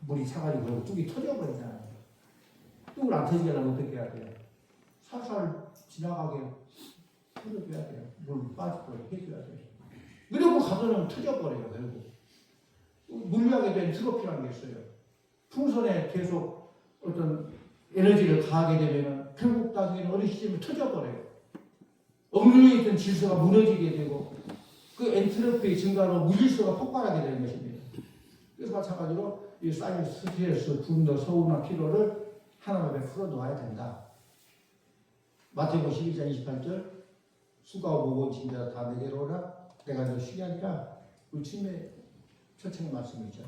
물이 차가지고 그러고 뚝이 터져버리잖아요. 뚝을 안 터지게 하려면 어떻게 해야 돼요? 살살 지나가게 풀어줘야 돼요. 물 빠지도록 해줘야 돼요. 이러고 가서는 터져버려요. 결국. 물리하게 된 트로피라는 게 있어요. 풍선에 계속 어떤 에너지를 가하게 되면 결국 나중에는 어느 시점에 터져버려요. 억눌려 있던 질서가 무너지게 되고 그 엔트로피의 증가로 무질서가 폭발하게 되는 것입니다. 그래서 마찬가지로 이 쌓인 스트레스, 분노, 서운함, 피로를 하나님 앞에 풀어놓아야 된다. 마태복음 12장 28절 수고하고 무거운 짐자 다 내게로 오라 내가 너 쉬게 하니까 우리 주님의 초청의 말씀이죠.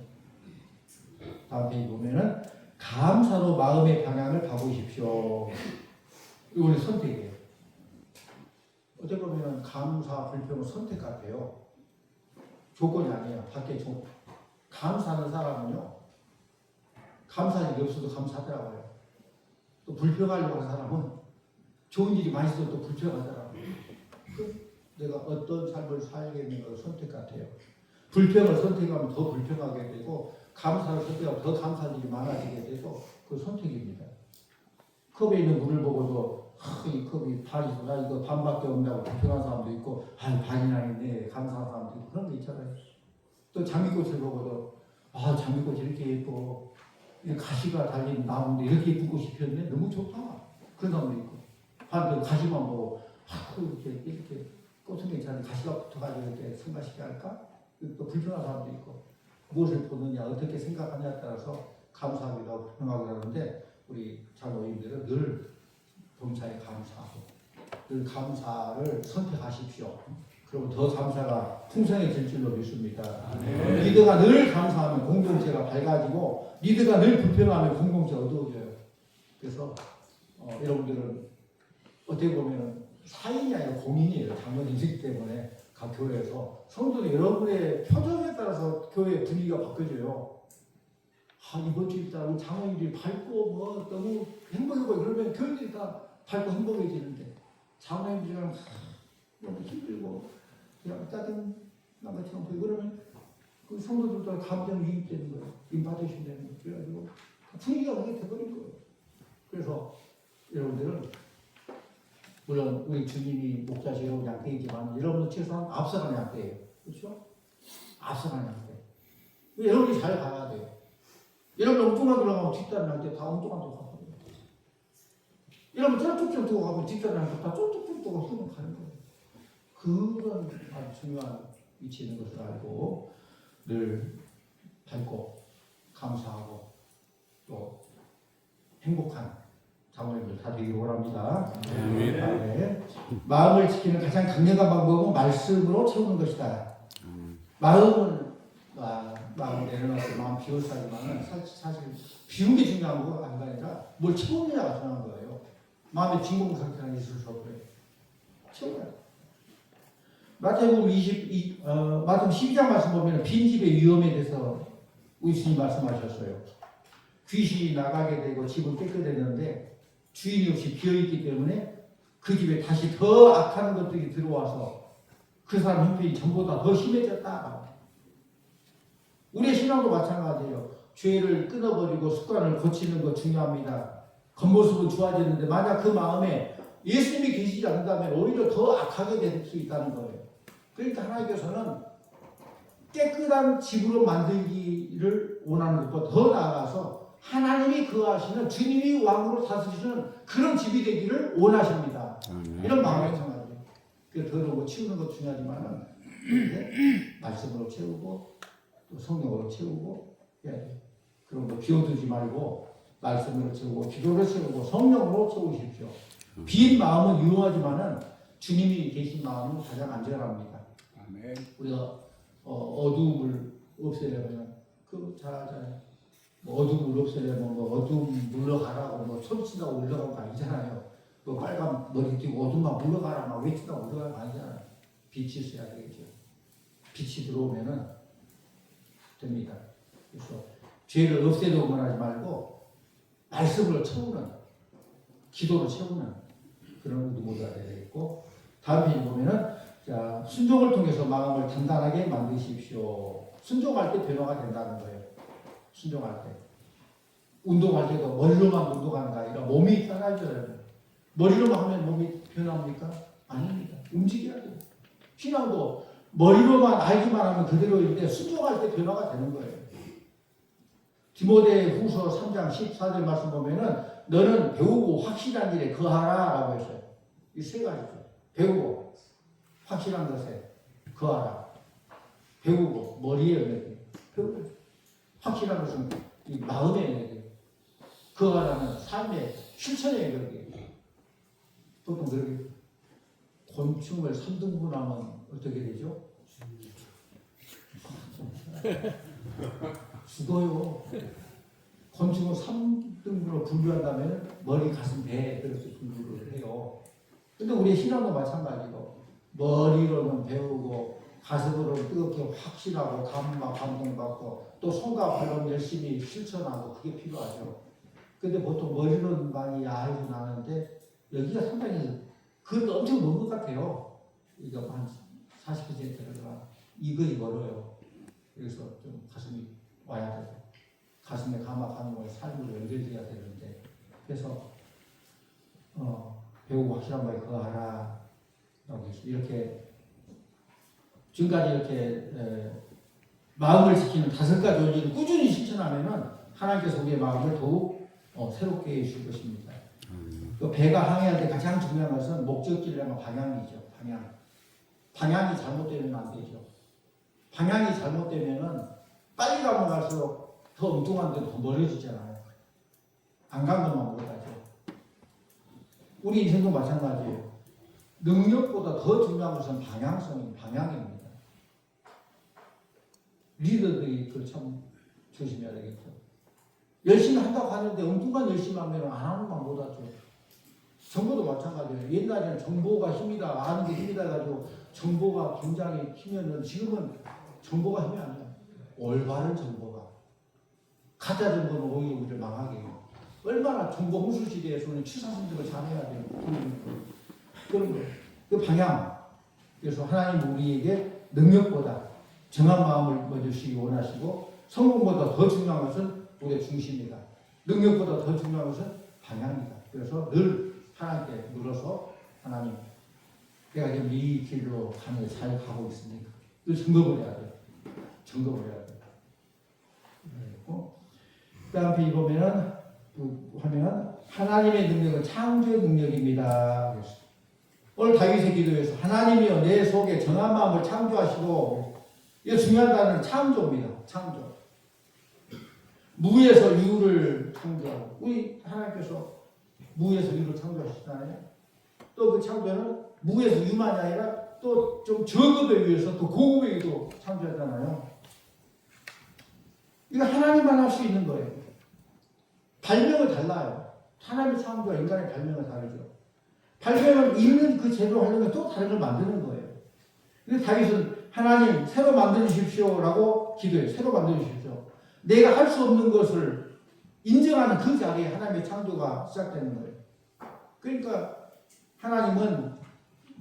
다음 페이지 보면은 감사로 마음의 방향을 바꾸십시오. 이거 선택이에요. 어떻게 보면 감사, 불평은 선택 같아요. 조건이 아니에요. 밖에 감사하는 사람은요. 감사할 일이 없어도 감사하더라고요. 또 불평하려고 하는 사람은 좋은 일이 많이 있어도 또 불평하더라고요. 내가 어떤 삶을 살겠는가를 선택 같아요. 불평을 선택하면 더 불평하게 되고 감사를 선택하면 더 감사할 일이 많아지게 되고 그 선택입니다. 컵에 있는 물을 보고도 이 컵이 반이구나 이거 반밖에 없다고 불평하는 사람도 있고 반이나 있네 감사하는 사람도 있고 그런 게 있잖아요. 또 장미꽃을 보고도 장미꽃이 이렇게 예뻐 가시가 달린 나무인데 이렇게 예쁜 꽃이 피었네 너무 좋다 그런 사람도 있고 반대로 가시만 보고 이렇게 꽃은 괜찮은데 가시가 붙어가지고 이렇게 성가시게 할까? 또 불편한 사람도 있고 무엇을 보느냐 어떻게 생각하냐에 따라서 감사하기도 하고 불평하기도 하는데 우리 장로님들은 늘 동차에 감사하고 늘 감사를 선택하십시오. 그리고 더 감사가 풍성해질 줄로 믿습니다. 리더가 늘 감사하면 공동체가 밝아지고 리더가 늘 불평하면 공동체가 어두워져요. 그래서 여러분들은 어떻게 보면 사인이 아니라 공인이에요. 장로님이기 때문에 각 교회에서 성도는 여러분의 표정에 따라서 교회 분위기가 바뀌어져요. 이번 주일 날 우리 장로님들이 밝고 너무 행복해 보여 그러면 교회들이 다 밝고 행복해지는데 장로님들이랑 너무 힘들고 그냥 짜증난 것처럼 보이고 그러면 그 성도들도 감정이입되는 거예요. 임받으신다는 거예요. 그래가지고 분위기가 그렇게 돼버린 거예요. 그래서 여러분들은 물론 우리 주님이 목자시고 양떼이지만 여러분은 최소한 앞서가는 양떼예요. 그렇죠? 앞서가는 양떼. 여러분이 잘 가야 돼요. 여러분 엉뚱하게 들어가면 뒷다리 날때 다 엉뚱한 데 가거든요. 여러분 쫄뚝쫄뚝 두고 가면 뒷다리 날때 다 쫄뚝쫄뚝 두고 흐르면 가는 거예요. 그런 아주 중요한 위치에 있는 것을 알고 늘 밝고 감사하고 또 행복한 장로님들 다 되기를 원합니다. 네. 마음을 지키는 가장 강력한 방법은 말씀으로 채우는 것이다. 마음을 내려놔서 마음 비워싸기만은 사실 비운 게 중요한 거가 아니라 뭘 채우느냐가 중요한 거예요. 마음의 진공 상태가 있을 수 없고요. 채워야 돼. 마태복음 12장 말씀 보면 빈집의 위험에 대해서 우리 주님 말씀하셨어요. 귀신이 나가게 되고 집은 깨끗해졌는데 주인이 없이 비어있기 때문에 그 집에 다시 더 악한 것들이 들어와서 그 사람 형편이 전보다 더 심해졌다. 우리의 신앙도 마찬가지예요. 죄를 끊어버리고 습관을 고치는 거 중요합니다. 겉모습은 좋아지는데 만약 그 마음에 예수님이 계시지 않는다면 오히려 더 악하게 될 수 있다는 거예요. 그러니까 하나님께서는 깨끗한 집으로 만들기를 원하는 것보다 더 나아가서 하나님이 거하시는 주님이 왕으로 다스리시는 그런 집이 되기를 원하십니다. 이런 마음이 정하죠. 그 더러운 치우는 것도 중요하지만은 말씀으로 채우고 또 성령으로 채우고 해야 돼요. 그런 거 비워두지 말고 말씀으로 채우고 기도로 채우고 성령으로 채우십시오. 빈 마음은 유용하지만은 주님이 계신 마음은 가장 안전합니다. 우리가 어두움을 없애려면 잘 알잖아요. 어둠을 없애려면 어둠 물러가라고 소리친다고 물러가는 거 아니잖아요. 빨간 머리 띄고 어둠만 물러가라 막 외친다고 물러가는 거 아니잖아요. 빛이 있어야 되겠죠. 빛이 들어오면은 됩니다. 그래서 죄를 없애려고만 하지 말고 말씀으로 채우는 기도로 채우는 그런 의도가 되겠고 다음 페이지 보면은 순종을 통해서 마음을 단단하게 만드십시오. 순종할 때 변화가 된다는 거예요. 순종할 때. 운동할 때도 머리로만 운동하는 게 아니라 몸이 따라줘야 돼요. 머리로만 하면 몸이 변합니까? 아닙니다. 움직여야 돼요. 신앙도 머리로만 알기만 하면 그대로인데 순종할 때 변화가 되는 거예요. 디모데 후서 3장 14절 말씀 보면은 너는 배우고 확실한 일에 거하라 라고 했어요. 이 세 가지죠. 배우고 확실한 것에 거하라. 배우고 머리에 의뢰돼. 배우고 확실한 것은 이 마음에 의뢰돼. 거하라는 삶의 실천에 의뢰돼. 보통 그렇게 곤충을 3등분하면 어떻게 되죠? 죽어요. 곤충을 3등분으로 분류한다면 머리, 가슴, 배 그렇게 분류를 해요. 근데 우리의 신앙도 마찬가지로 머리로는 배우고 가슴으로 뜨겁게 확실하고 감동받고 또 손과 발로 열심히 실천하고 그게 필요하죠. 근데 보통 머리는 많이 야해서 나는데 여기가 상당히 그것도 엄청 먼 것 같아요. 이거 한 40%가 이거이 멀어요. 그래서 좀 가슴이 와야 돼요. 가슴에 감압하는 거에 삶으로 연결돼야 되는데 그래서 배우고 확실한 거에 거하라. 이렇게 지금까지 이렇게 마음을 지키는 5가지 원리를 꾸준히 실천하면은 하나님께서 우리의 마음을 더욱 새롭게 해주실 것입니다. 그 배가 항해할 때 가장 중요한 것은 목적지랑 방향이죠. 방향이 잘못되면 안 되죠. 방향이 잘못되면은 빨리 가면 갈수록 더 엉뚱한 데로 더 멀어지잖아요. 안 간 것만 못 가죠. 우리 인생도 마찬가지예요. 능력보다 더 중요한 것은 방향입니다. 리더들이 그 참 조심해야 되겠죠. 열심히 한다고 하는데 엉뚱한 열심히 하면 안 하는 만 못하죠. 정보도 마찬가지예요. 옛날에는 정보가 힘이다, 아는 게 힘이다 해가지고 정보가 굉장히 힘이었는데 지금은 정보가 힘이 아니에요. 올바른 정보가. 가짜 정보는 오히려 우리를 망하게 해요. 얼마나 정보 홍수 시대에서는 취사선택을 잘해야 돼요. 그런 거예요. 그 방향. 그래서 하나님 우리에게 능력보다 정한 마음을 얻으시기 원하시고 성공보다 더 중요한 것은 우리의 중심이다. 능력보다 더 중요한 것은 방향이다. 그래서 늘 하나님께 물어서 하나님 내가 지금 이 길로 가는 게 잘 가고 있습니까? 늘 점검을 해야 돼요. 점검을 해야 돼요. 그 다음에 보면은 하면 하나님의 능력은 창조의 능력입니다. 오늘 다윗의 기도에서 하나님이여 내 속에 정한 마음을 창조하시고 이거 중요한 단어는 창조입니다. 창조. 무에서 유를 창조하고 우리 하나님께서 무에서 유를 창조하시잖아요. 또 그 창조는 무에서 유만이 아니라 또 좀 저급의 유에서 또 고급의 유도 창조하잖아요. 이거 하나님만 할 수 있는 거예요. 발명은 달라요. 하나님의 창조와 인간의 발명은 다르죠. 발명은 있는 그 제대로 하려면 또 다른 걸 만드는 거예요. 그래서 다윗은 하나님 새로 만들어 주십시오라고 기도해요. 새로 만들어 주십시오. 내가 할 수 없는 것을 인정하는 그 자리에 하나님의 창조가 시작되는 거예요. 그러니까 하나님은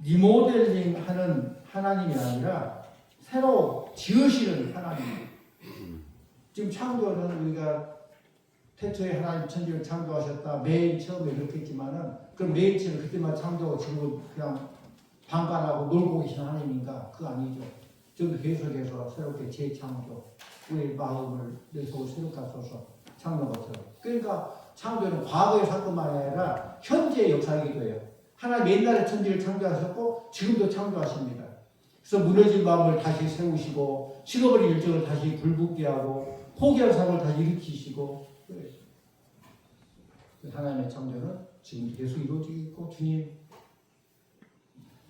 리모델링 하는 하나님이 아니라 새로 지으시는 하나님이에요. 지금 창조는 우리가 태초에 하나님 천지를 창조하셨다. 맨 처음에 이렇게 했지만은 그럼 맨 처음에 그때만 창조하고 지금 그냥 방관하고 놀고 계신 하나님인가? 그거 아니죠. 좀 계속해서 새롭게 재창조, 우리의 마음을 내 속을 새롭게 하소서 창조한 것처럼. 그러니까 창조는 과거의 사건만이 아니라 현재의 역사이기도 해요. 하나님 옛날에 천지를 창조하셨고 지금도 창조하십니다. 그래서 무너진 마음을 다시 세우시고 식어버린 일정을 다시 불붙게 하고 포기한 삶을 다시 일으키시고 그래요. 하나님의 창조는 지금 계속 이루어지고 있고 주님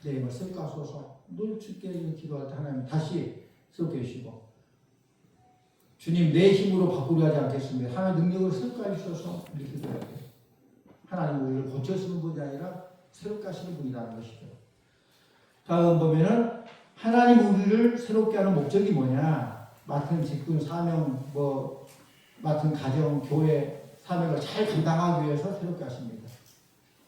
내 힘을 셀까 하소서 늘 주께 기도할 때 하나님 다시 셀게 해주시고 주님 내 힘으로 바꾸려 하지 않겠습니다. 하나님 능력을 셀까 해주셔서 이렇게 기도해야 돼요. 하나님 우리를 고쳐쓰는 분이 아니라 새롭게 하시는 분이라는 것이죠. 다음 보면은 하나님 우리를 새롭게 하는 목적이 뭐냐? 맡은 직분, 사명, 맡은 가정, 교회 사명을 잘 감당하기 위해서 새롭게 하십니다.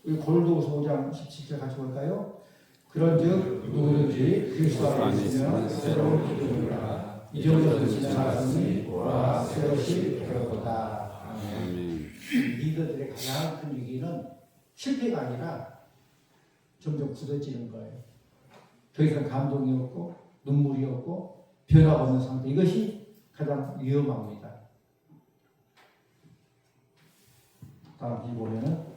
우리 고린도후서 5장 17절 같이 볼까요? 그런즉 누구든지 그리스도 안에 있으면 새로운 기둥이라 이전 것은 지나갔으니 보라 새 것이 되었도다. 아멘. 리더들의 가장 큰 위기는 실패가 아니라 점점 굳어지는 거예요. 더 이상 감동이 없고 눈물이 없고 변화가 없는 상태. 이것이 가장 위험합니다. 다음 이 보면은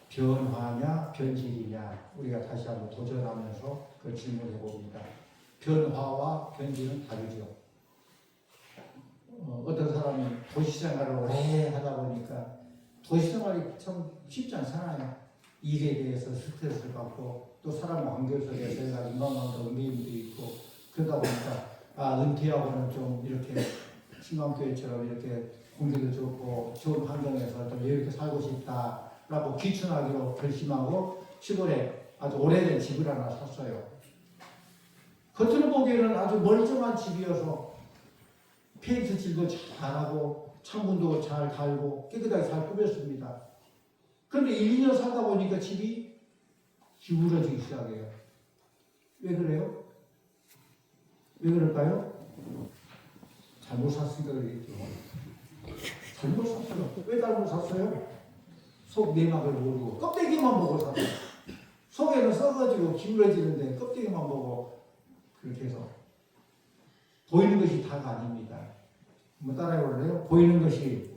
변화냐 변질이냐 우리가 다시 한번 도전하면서 그 질문해 봅니다. 변화와 변질은 다르죠. 어떤 사람이 도시생활을 오래 하다 보니까 도시생활이 참 쉽지 않잖아요. 일에 대해서 스트레스를 받고 또 사람 관계 속에서 인간관계 의미도 있고 그러다 보니까 은퇴하고는 좀 이렇게 신강교회처럼 이렇게 공기도 좋고 좋은 환경에서 좀 이렇게 살고 싶다라고 귀촌하기로 결심하고 시골에 아주 오래된 집을 하나 샀어요. 겉으로 보기에는 아주 멀쩡한 집이어서 페인트 칠도 잘하고 창문도 잘 달고 깨끗하게 잘 꾸몄습니다. 그런데 1, 2년 살다 보니까 집이 기울어지기 시작해요. 왜 그래요? 왜 그럴까요? 잘못 샀으니까 그러겠죠. 잘못 샀어요. 왜 잘못 샀어요? 속 내막을 모르고 껍데기만 보고 샀어요. 속에는 썩어지고 기울어지는데 껍데기만 보고 그렇게 해서 보이는 것이 다가 아닙니다. 한번 따라해 볼래요? 보이는 것이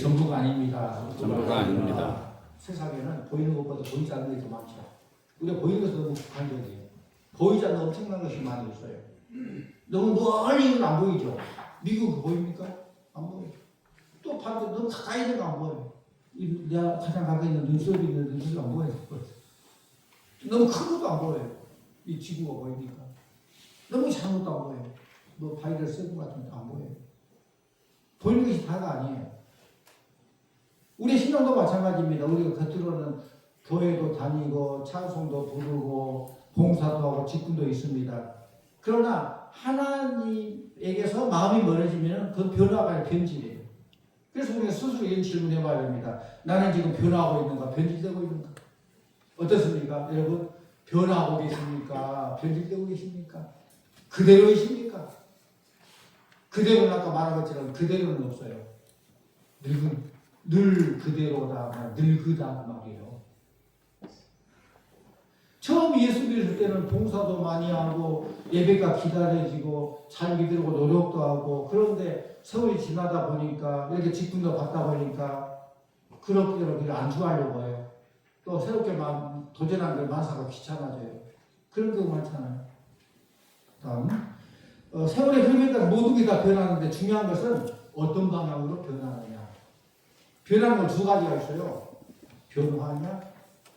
전부가 아닙니다. 세상에는 보이는 것보다 보이지 않는 것이 더 많죠. 우리가 보이는 것은 너무 국한적이에요. 보이지 않는 엄청난 것이 많이 있어요. 너무 멀리는 안 보이죠. 미국 보입니까? 안 보여요. 또 반대 너무 가까이 있는 거 안 보여요. 내가 가장 가까이 있는 눈썹이 있는 눈썹이 안 보여요. 너무 큰 것도 안 보여요. 이 지구가 보이니까. 너무 작은 것도 안 보여요. 뭐 바이러스 세균 같은 것도 안 보여요. 보이는 것이 다가 아니에요. 우리 신앙도 마찬가지입니다. 우리가 겉으로는 교회도 다니고 찬송도 부르고 봉사도 하고 직분도 있습니다. 그러나 하나님에게서 마음이 멀어지면 그 변화가 아니라 변질이에요. 그래서 우리가 스스로 이런 질문을 해봐야 됩니다. 나는 지금 변화하고 있는가? 변질되고 있는가? 어떻습니까? 여러분 변화하고 계십니까? 변질되고 계십니까? 그대로이십니까? 그대로는 아까 말한 것처럼 그대로는 없어요. 늘 그대로다, 늙으다 그 말이에요. 처음 예수 믿을 때는 봉사도 많이 하고 예배가 기다려지고 잘 믿으려고 노력도 하고 그런데 세월이 지나다 보니까 이렇게 직분도 받다 보니까 그렇게 안주하려고 해요. 또 새롭게 도전하는 걸 만사가 귀찮아져요. 그런 경우 많잖아요. 다음 세월의 흐름에 따라 모든 게 다 변하는데 중요한 것은 어떤 방향으로 변하느냐. 변하는 건 두 가지가 있어요. 변화냐,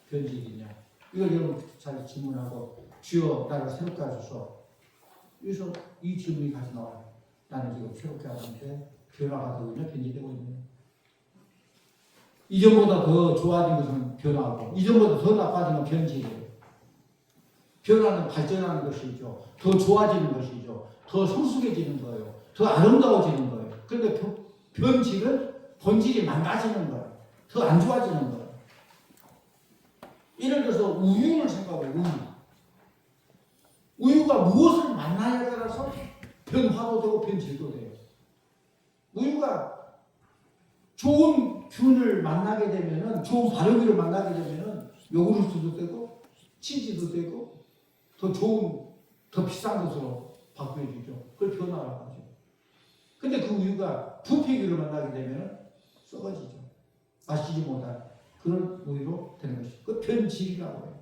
변질이냐. 이걸 여러분 잘 질문하고 주여 나를 새롭게 하소서. 여기서 이 질문이 다시 나와요. 나는 지금 새롭게 하는데 변화가 되고 있냐, 변질되고 있냐. 이전보다 더 좋아진 것은 변화하고 이전보다 더 나빠진 건 변질이에요. 변화는 발전하는 것이죠. 더 좋아지는 것이죠. 더 성숙해지는 거예요. 더 아름다워지는 거예요. 그런데 변질은 본질이 망가지는 거예요. 더 안 좋아지는 거예요. 예를 들어서 우유를 생각해요. 우유가 무엇을 만나냐에 따라서 변화도 되고 변질도 돼요. 우유가 좋은 균을 만나게 되면은 좋은 발효기를 만나게 되면은 요구르트도 되고 치즈도 되고 더 좋은 더 비싼 것으로 바꿔주죠. 그걸 변화라고 하죠. 근데 그 우유가 부패기를 만나게 되면 썩어지죠. 마시지 못할 그런 우유로 되는 것이죠. 그 변질이라고 해요.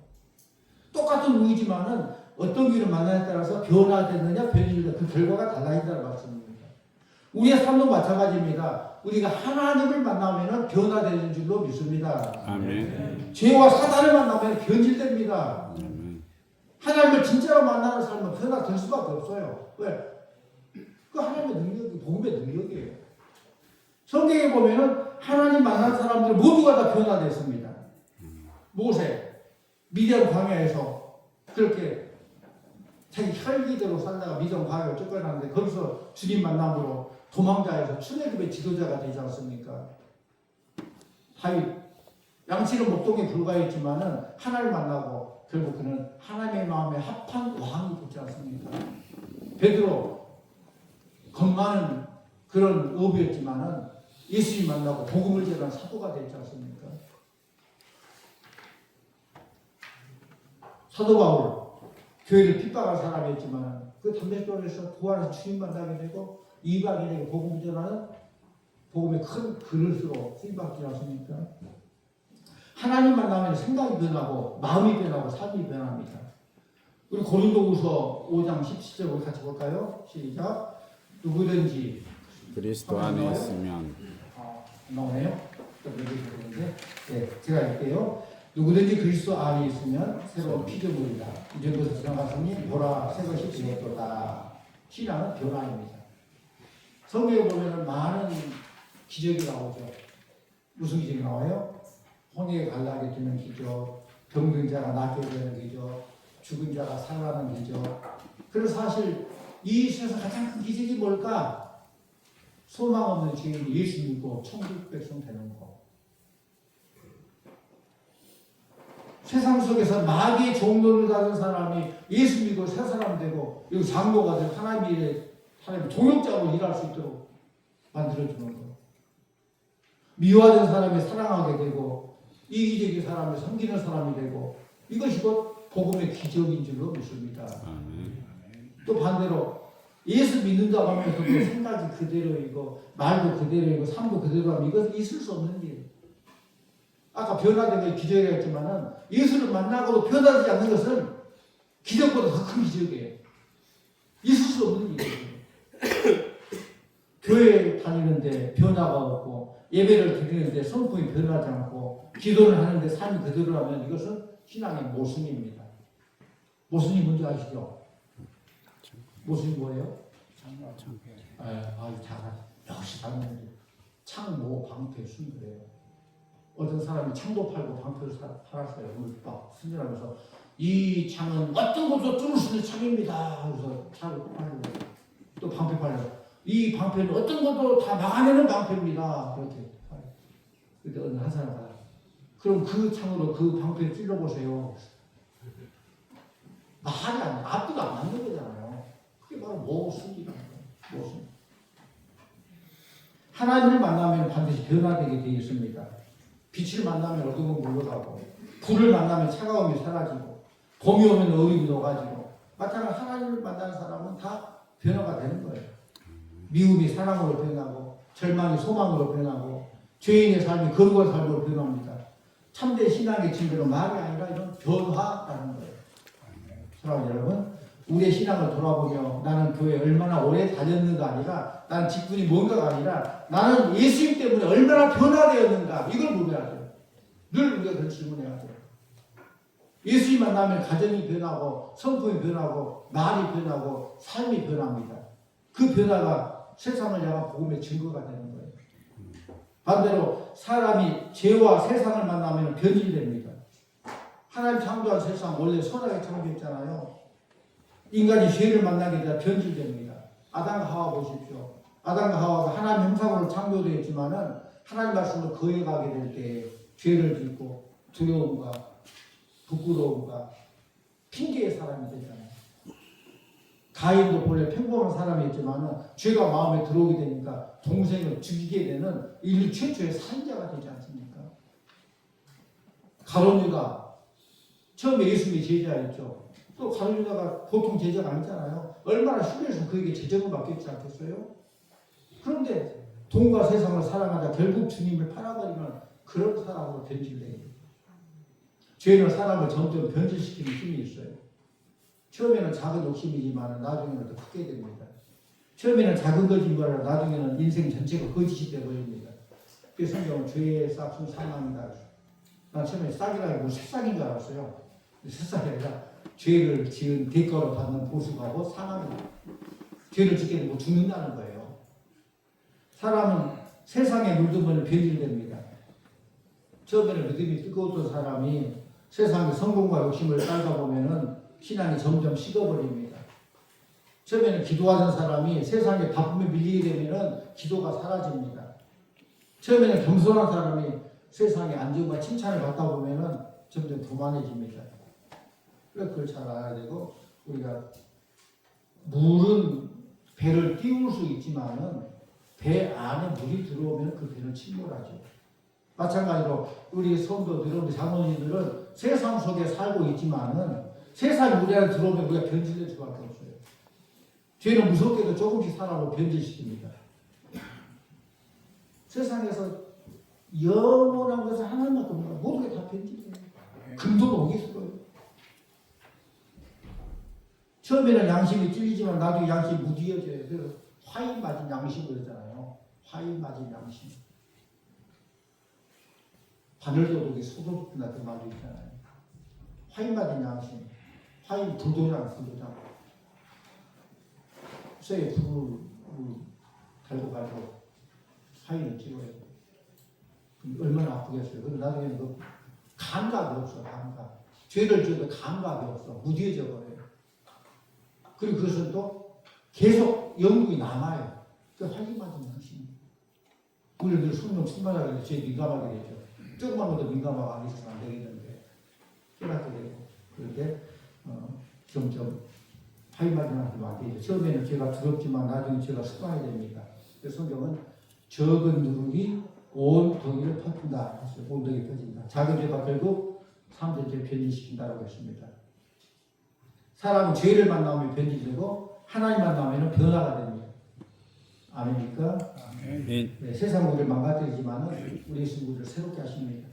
똑같은 우유지만은 어떤 우유를 만나냐에 따라서 변화됐느냐 변질되느냐 그 결과가 달라진다는 말씀입니다. 우리의 삶도 마찬가지입니다. 우리가 하나님을 만나면 변화되는 줄로 믿습니다. 아멘. 죄와 사단을 만나면 변질됩니다. 아멘. 하나님을 진짜로 만나는 삶은 변화될 수밖에 없어요. 왜? 그 하나님의 능력이 복음의 능력이에요. 성경에 보면은 하나님 만난 사람들 모두가 다 변화됐습니다. 모세 미디안 광야에서 그렇게 자기 혈기대로 살다가 미디안 광야를 쫓겨났는데 거기서 주님 만남으로 도망자에서 출애굽의 지도자가 되지 않습니까? 다윗 양치는 목동에 불과했지만은 하나님을 만나고 결국 그는 하나님의 마음에 합한 왕이 되지 않습니까? 베드로 겁 많은 그런 어부였지만은 예수님 만나고 복음을 전한 사도가 되지 않습니까? 사도 바울 교회를 핍박한 사람이었지만 그 담배돌에서 부활해서 주님 만나게 되고 이방인에게 복음을 전하는 복음의 큰 그릇으로 쓰임받지 않습니까? 하나님 만나면 생각이 변하고 마음이 변하고 삶이 변합니다. 우리 고린도후서 5장 17절 같이 볼까요? 시작. 누구든지 그리스도 안에 있으면 나오네요. 네, 제가 할게요. 누구든지 그리스도 안에 있으면 새로운 피조물이다. 이전 것을 지나갔으니 보라 새 것이 되었도다. 신앙은 변화입니다. 성경에 보면 많은 기적이 나오죠. 무슨 기적이 나와요? 홍해가 갈라게 되는 기적, 병든 자가 낫게 되는 기적, 죽은 자가 살아나는 기적. 그래서 사실 이 세상 가장 큰 기적이 뭘까? 소망 없는 죄인이 예수 믿고 천국 백성 되는 거. 세상 속에서 마귀의 종로를 가진 사람이 예수 믿고 새 사람 되고 그리고 장로가 되고 하나님의 동역자로 일할 수 있도록 만들어주는 거. 미워하는 사람이 사랑하게 되고 이기적인 사람이 섬기는 사람이 되고 이것이 곧 복음의 기적인 줄로 믿습니다. 또 반대로 예수 믿는다고 하면서도 생각이 그대로이고 말도 그대로이고 삶도 그대로 하면 이것은 있을 수 없는 일. 아까 변화된 게 기적이었지만은 예수를 만나고도 변화되지 않는 것은 기적보다 더 큰 기적이에요. 있을 수 없는 일이에요. 교회 다니는데 변화가 없고 예배를 드리는데 성품이 변하지 않고 기도를 하는데 삶이 그대로라면 이것은 신앙의 모순입니다. 모순이 뭔지 아시죠? 모순이 뭐예요? 역시 다른 창모 방패 순결해요. 어떤 사람이 창도 팔고 방패를 팔았어요. 막 순전하면서 이 창은 어떤 것도 뚫을 수 있는 창입니다. 그래서 창을 팔고 또 방패 팔고 이 방패는 어떤 것도 다 막아내는 방패입니다. 그렇게 팔아요. 그때 어느 한 사람가 그럼 그 창으로 그 방패를 찔러보세요. 말이 안 돼. 앞뒤가 안 맞는 거잖아요. 그게 바로 모순이라는 거예요. 모순. 하나님을 만나면 반드시 변화되게 되어 있습니다. 빛을 만나면 어둠은 물러가고 불을 만나면 차가움이 사라지고 봄이 오면 얼음이 녹아지고 마찬가지로 하나님을 만나는 사람은 다 변화가 되는 거예요. 미움이 사랑으로 변하고 절망이 소망으로 변하고 죄인의 삶이 거룩한 삶으로 변합니다. 참된 신앙의 증거는 말이 아니라 이런 변화라는 거예요. 사랑하는 여러분, 우리의 신앙을 돌아보며 나는 교회에 얼마나 오래 다녔는가 아니라 나는 직분이 뭔가가 아니라 나는 예수님 때문에 얼마나 변화되었는가 이걸 물어야 돼요. 늘 우리가 그런 질문해야 돼요. 예수님 만나면 가정이 변하고 성품이 변하고 말이 변하고 삶이 변합니다. 그 변화가 세상을 향한 복음의 증거가 되는 거예요. 반대로 사람이 죄와 세상을 만나면 변질됩니다. 하나님 창조한 세상 원래 선하게 창조했잖아요. 인간이 죄를 만나게 되면 변질됩니다. 아담과 하와 보십시오. 아담과 하와가 하나님 형상으로 창조되었지만은 하나님 말씀을 거역하게 될 때 죄를 짓고 두려움과 부끄러움과 핑계의 사람이 되잖아요. 가인도 본래 평범한 사람이었지만은 죄가 마음에 들어오게 되니까 동생을 죽이게 되는 인류 최초의 살인자가 되지 않습니까? 가룟 유다 처음에 예수님의 제자였죠. 또 가룟 유다가 보통 제자가 아니잖아요. 얼마나 심해서 그에게 재정을 맡겼지 않겠어요? 그런데 돈과 세상을 사랑하다 결국 주님을 팔아버리는 그런 사람으로 변질돼요. 죄는 사람을 점점 변질시키는 힘이 있어요. 처음에는 작은 욕심이지만 나중에는 더 크게 됩니다. 처음에는 작은 거짓말을 나중에는 인생 전체가 거짓이 되어버립니다. 그래서 성경은 죄의 싹은 사망이다. 난 처음에 싹이라고 새싹인 줄 알았어요. 새싹이 아니라 죄를 지은 대가로 받는 보수하고 사망이다. 죄를 짓게 되면 죽는다는 거예요. 사람은 세상에 물들면 변질됩니다. 처음에는 믿음이 뜨거웠던 사람이 세상의 성공과 욕심을 따르다 보면은 신앙이 점점 식어버립니다. 처음에는 기도하던 사람이 세상에 바쁨에 밀리게 되면은 기도가 사라집니다. 처음에는 겸손한 사람이 세상에 안정과 칭찬을 받다 보면은 점점 교만해집니다. 그래서 그걸 잘 알아야 되고 우리가 물은 배를 띄울 수 있지만은 배 안에 물이 들어오면 그 배는 침몰하죠. 마찬가지로 우리 성도들, 우리 장로님들은 세상 속에 살고 있지만은 세상이 우리 안에 들어오면 우리가 변질될 수밖에 없어요. 죄는 무섭게도 조금씩 사람을 변질시킵니다. 세상에서 영원한 것은 하나님밖에 없는 모든 게 다 변질돼요. 금도 오기 싫어요. 처음에는 양심이 찔리지만 나중에 양심이 무디어져요. 그래서 화인 맞은 양심 그러잖아요. 화인 맞은 양심. 바늘도둑이 소도 깊은 그 말도 있잖아요. 화인 맞은 양심. 화인 불도장, 불도장. 쇠에 불을 달고 가지고 화인을 찍어요. 그럼 얼마나 아프겠어요. 그럼 나중에는 그 감각이 없어, 감각. 죄를 지어도 감각이 없어. 무뎌져 버려요. 그리고 그것은 또 계속 영국이 남아요. 그 확인받은 것입니다. 우리는 늘 성령 충만하게 해서 죄에 민감하게 되죠. 조금만 것도 민감하고 안 있으면 안 되겠는데 깨닫게 되고 그런데 점점 확인받으면 안 되죠. 처음에는 죄가 두렵지만 나중에 죄가 습관이 됩니다. 그래서 성경은 적은 누룩이 온 덩이를 퍼진다 했어요. 온 덩이 퍼진다. 작은 죄가 결국 사람들의 죄를 변질시킨다고 했습니다. 사람은 죄를 만나면 변질되고 하나님 만나면 변화가 됩니다. 아멘입니까? 네, 세상 우리를 망가뜨리지만 우리 예수님 우리를 새롭게 하십니다.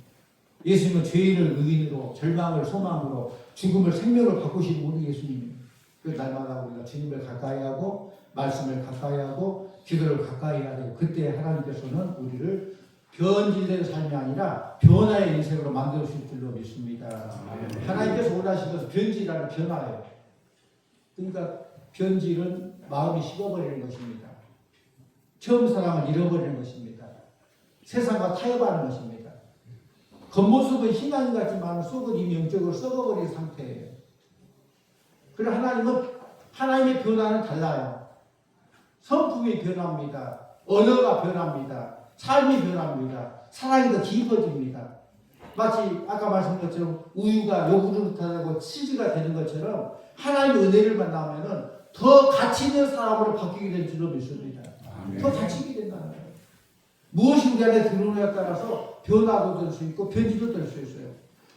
예수님은 죄인을 의인으로 절망을 소망으로 죽음을 생명으로 바꾸시는 우리 예수님입니다. 그 날마다 우리가 주님을 가까이 하고 말씀을 가까이 하고 기도를 가까이 해야 돼요. 그때 하나님께서는 우리를 변질된 삶이 아니라 변화의 인생으로 만들어 주실 줄로 믿습니다. 하나님께서 원하시는 것은 변질이라는 변화예요. 그러니까 변질은 마음이 식어버리는 것입니다. 처음 사랑을 잃어버리는 것입니다. 세상과 타협하는 것입니다. 겉모습은 신앙인 같지만 속은 이미 영적으로 썩어버린 상태예요. 그리고 하나님은 하나님의 변화는 달라요. 성품이 변합니다. 언어가 변합니다. 삶이 변합니다. 사랑이 더 깊어집니다. 마치 아까 말씀드린 것처럼 우유가 요구르트하고 치즈가 되는 것처럼 하나님의 은혜를 만나면은 더 가치 있는 사람으로 바뀌게 될 줄로 믿습니다. 더 가치 있게 된다는 거예요. 무엇이 우리 안에 들어오느냐에 따라서 변화도 될 수 있고 변질도 될 수 있어요.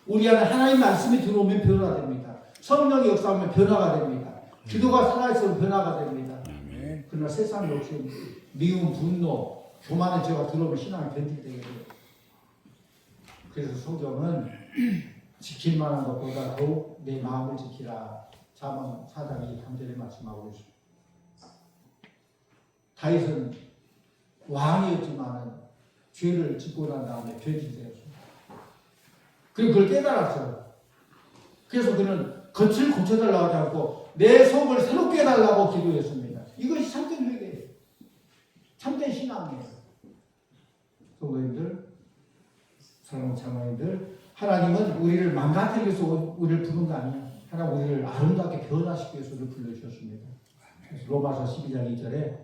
우리 안에 하나님 말씀이 들어오면 변화됩니다. 성령이 역사하면 변화가 됩니다. 기도가 살아있으면 변화가 됩니다. 그러나 세상 욕심, 미움, 분노, 교만의 죄가 들어오면 신앙이 변질되게 돼요. 그래서 성경은 지킬 만한 것보다 더욱 내 마음을 지키라. 잠언 4장 23절에 말씀하고 있습니다. 다윗은 왕이었지만 죄를 짓고 난 다음에 변질되었습니다. 그리고 그걸 깨달았어요. 그래서 그는 겉을 고쳐달라고 하지 않고 내 속을 새롭게 해달라고 기도했습니다. 이것이 참된 회개예요. 참된 신앙이에요. 성도님들, 사랑하는 장로님들, 하나님은 우리를 망가뜨리기 위해서 우리를 부른 거 아니에요. 하나님 우리를 아름답게 변화시키기 위해서 우리를 불러주셨습니다. 로마서 12장 2절에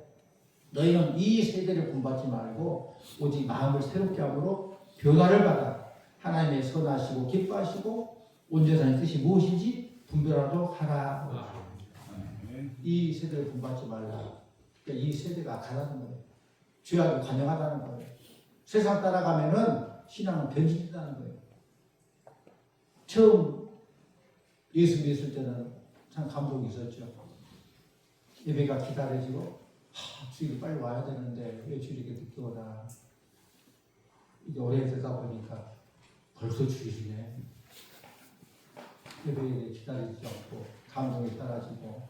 너희는 이 세대를 본받지 말고 오직 마음을 새롭게 함으로 변화를 받아 하나님의 선하시고 기뻐하시고 온전한 뜻이 무엇인지 분별하도록 하라. 이 세대를 본받지 말라. 그러니까 이 세대가 악하다는 거예요. 죄악이 관영하다는 거예요. 세상 따라가면은 신앙은 변질된다는 거예요. 처음 예수 믿을 때는 참 감동이 있었죠. 예배가 기다려지고 주일이 빨리 와야 되는데 왜 주일이 이렇게 늦게 오나. 이제 오래되다 보니까 벌써 주일이네. 예배에 기다리지 않고 감동이 사라지고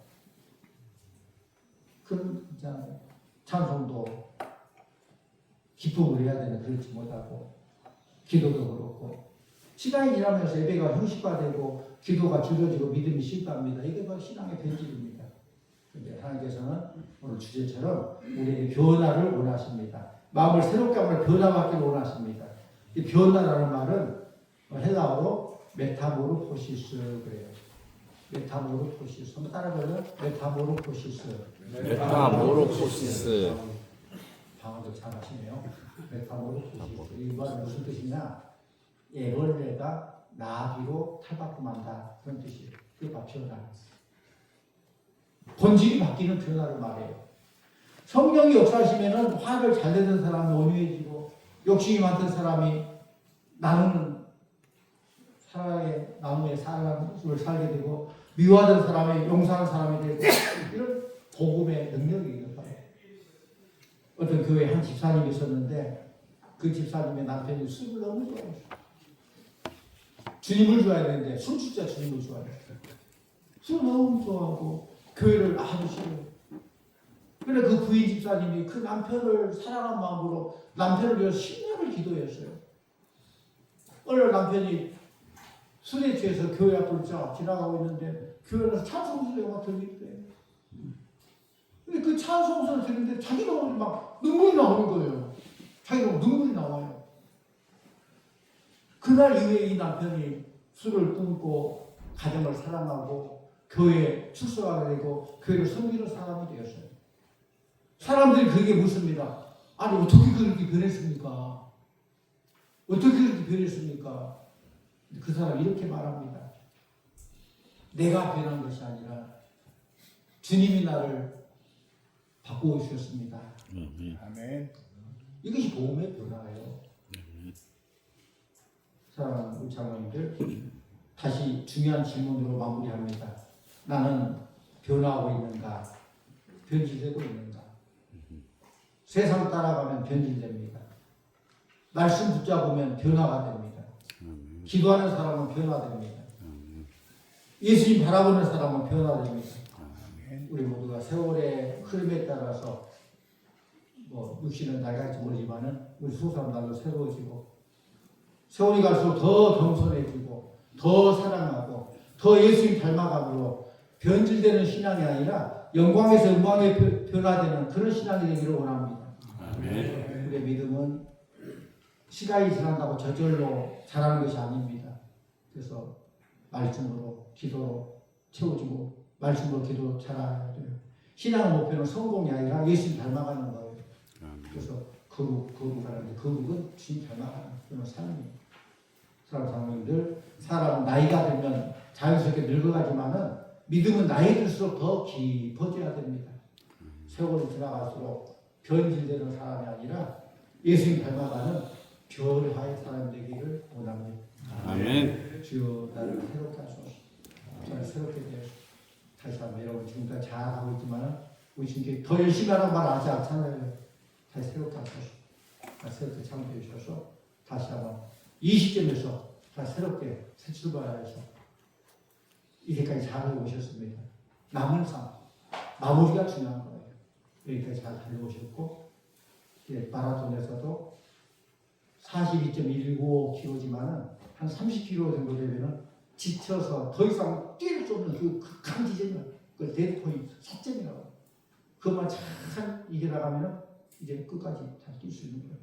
그런 있잖아요. 찬송도 기쁨을 해야 되는 그렇지 못하고 기도도 그렇고 시간이 지나면서 예배가 형식화되고 기도가 줄여지고 믿음이 실패합니다. 이게 바로 신앙의 변질입니다. 그런데 하나님께서는 오늘 주제처럼 우리에게 변화를 원하십니다. 마음을 새롭게 하면 변화받기를 원하십니다. 이 변화라는 말은 헬라어로 메타모르포시스 그래요. 메타모르포시스. 한번 따라해봐요. 메타모르포시스. 메타모르포시스. 방어도 잘하시네요. 메타모르포시스. 이 말은 무슨 뜻이냐? 애벌레가 나비로 탈바꿈한다. 그런 뜻이에요. 그게 바로 변화. 본질이 바뀌는 변화를 말해요. 성령이 역사하시면은 화를 잘 내는 사람이 온유해지고 욕심이 많던 사람이 나누는 사랑의 나무의 사랑을 살게 되고 미워하던 사람이 용서하는 사람이 되고 이런 복음의 능력이 있는 거예요. 어떤 교회에 한 집사님이 있었는데 그 집사님의 남편이 술을 너무 좋아했어요. 주님을 좋아해야 되는데 술 진짜 주님을 좋아해요. 술 너무 좋아하고 교회를 아주 싫어요. 그래 그 부인 집사님이 그 남편을 사랑한 마음으로 남편을 위해서 신년을 기도했어요. 어느 남편이 술에 취해서 교회 앞을 쫙 지나가고 있는데 교회에서 찬송소리가 막 들리더래요. 근데 그 찬송소리를 들리는데 자기가 막 눈물이 나오는 거예요. 자기가 눈물이 나와요. 그날 이후에 이 남편이 술을 끊고 가정을 사랑하고 교회에 출석하게 되고 교회를 섬기는 사람이 되었어요. 사람들이 그게 묻습니다. 아니 어떻게 그렇게 변했습니까? 어떻게 그렇게 변했습니까? 그 사람 이렇게 말합니다. 내가 변한 것이 아니라 주님이 나를 바꾸어 주셨습니다. 아멘. 이것이 복음의 변화예요. 사랑하는 우리 장로님들, 다시 중요한 질문으로 마무리합니다. 나는 변화하고 있는가? 변질되고 있는가? 세상 따라가면 변질됩니다. 말씀 붙잡으면 변화가 됩니다. 기도하는 사람은 변화됩니다. 예수님 바라보는 사람은 변화됩니다. 우리 모두가 세월의 흐름에 따라서 뭐 육신은 낡을지 모르지만은 우리 소사람 날로 새로워지고 세월이 갈수록 더 겸손해지고 더 사랑하고 더 예수님 닮아감으로 변질되는 신앙이 아니라 영광에서 음광에 변화되는 그런 신앙이 되기를 원합니다. 아멘. 우리의 믿음은 시간이 지난다고 저절로 자라는 것이 아닙니다. 그래서 말씀으로 기도로 채워지고 말씀으로 기도로 자라야 돼요. 신앙의 목표는 성공이 아니라 예수님 닮아가는 거예요. 그래서 거룩하는데 거룩은 주님 닮아가는 그런 삶입니다. 사랑하는 장로님들, 사람은 나이가 들면 자연스럽게 늙어가지만은 믿음은 나이 들수록 더 깊어져야 됩니다. 세월이 지나갈수록 변질되는 사람이 아니라 예수님 닮아가는 변화의 사람이 되기를 원합니다. 아멘. 주여 나를 새롭게 하소서. 저를 새롭게 되어서 다시 한번 여러분 지금까지 잘하고 있지만 우리 지금 더 열심히 하는 말 하지 않잖아요. 다시 새롭게 하소서. 다시 새롭게 창조해 주셔서 다시 한번 이 시점에서 다시 새롭게 새 출발해서 이제까지 잘하고 오셨습니다. 남은 삶 마무리가 중요한 거예요. 여기까지 잘 달려오셨고 마라톤에서도 42.195km지만은 한 30km 정도 되면은 지쳐서 더 이상 뛸 수 없는 그 극한 지점이야. 그 데드포인트, 사점이라고. 그것만 잘 이겨나가면은 이제 끝까지 잘 뛸 수 있는 거예요.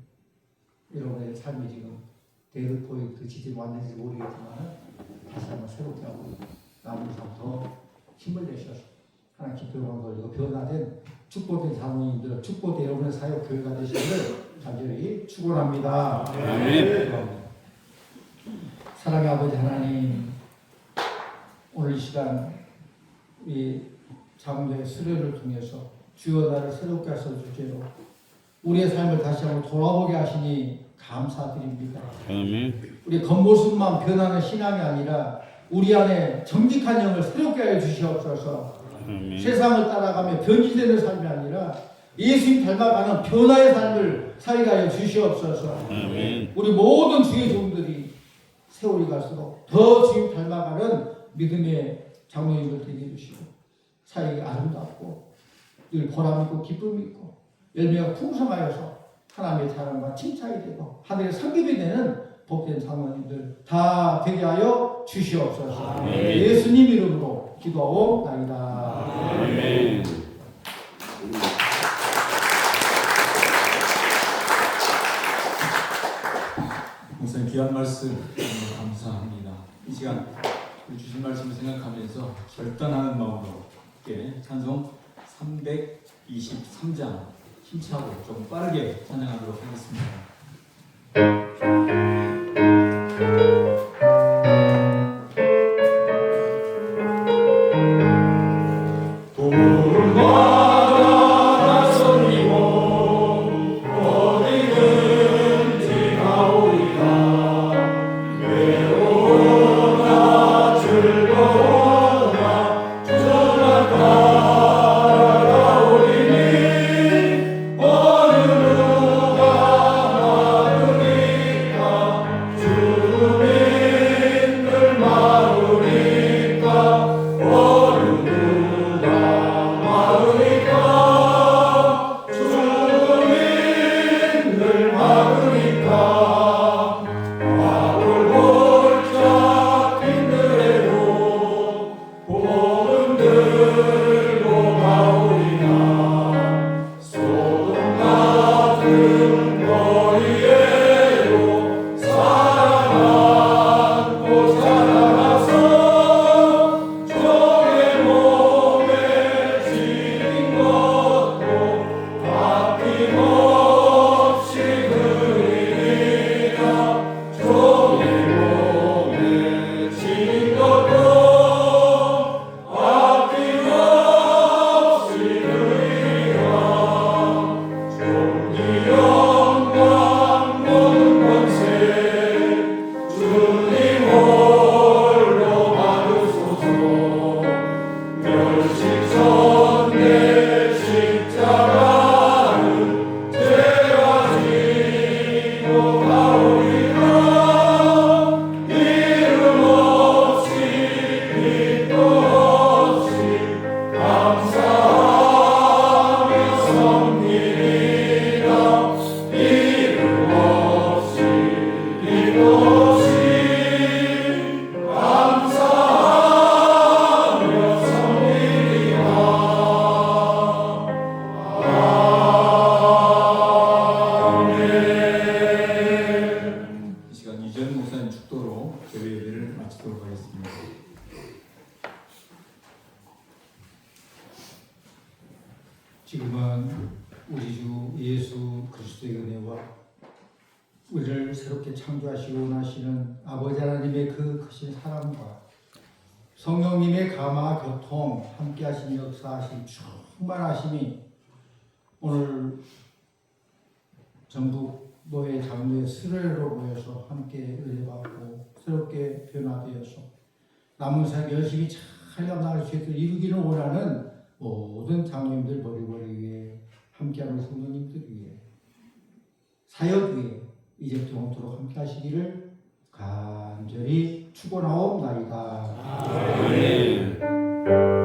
여러분의 삶이 지금 데드포인트 지점이 왔는지 모르겠지만 다시 한번 새롭게 하고 남은 삶 더 힘을 내셔서 하나님 기표만 걸리고 변화된 축복된 장로님들, 축복된 여러분의 사역 교회가 되시기를 간절히 축원합니다. 아멘. 사랑의 아버지 하나님, 오늘 이 시간 우리 장로의 수련을 통해서 주여 나를 새롭게 하소서 주제로 우리의 삶을 다시 한번 돌아보게 하시니 감사드립니다. 아멘. 우리 겉모습만 변하는 신앙이 아니라 우리 안에 정직한 영을 새롭게 하여 주시옵소서. 아멘. 세상을 따라가며 변질되는 삶이 아니라 예수님 닮아가는 변화의 삶을 살게 하여 주시옵소서. 아멘. 우리 모든 주의 종들이 세월이 갈수록 더 주님 닮아가는 믿음의 장로님들 되게 해주시고 사역이 아름답고 늘 보람있고 기쁨있고 열매가 풍성하여서 하나님의 사랑과 칭찬이 되고 하늘의 상급이 되는 복된 장로님들 다 되게 하여 주시옵소서. 아멘. 예수님 이름으로 기도하옵나이다. 아멘. 목사님 귀한 말씀 너무 감사합니다. 이 시간 우리 주신 말씀을 생각하면서 결단하는 마음으로 함께 찬송 323장 힘차고 좀 빠르게 찬양하도록 하겠습니다. 주의 마치도록 하겠습니다. 지금은 우리 주 예수 그리스도의 은혜와 우리를 새롭게 창조하시고 원하시는 아버지 하나님의 그 크신 사랑과 성령님의 감화 교통 함께하신 역사하신 충만하심이 오늘 전국 노예 장로의 수레로 모여서 함께 은혜받고 새롭게 변화되어서 남은 사역 열심히 잘 감당할 수 있도록 이루기를 원하는 모든 장로님들 머리머리 위에 함께하는 성도님들 위해 사역 위에 이제부터 영원토록 함께 하시기를 간절히 축원하옵나이다. 아멘.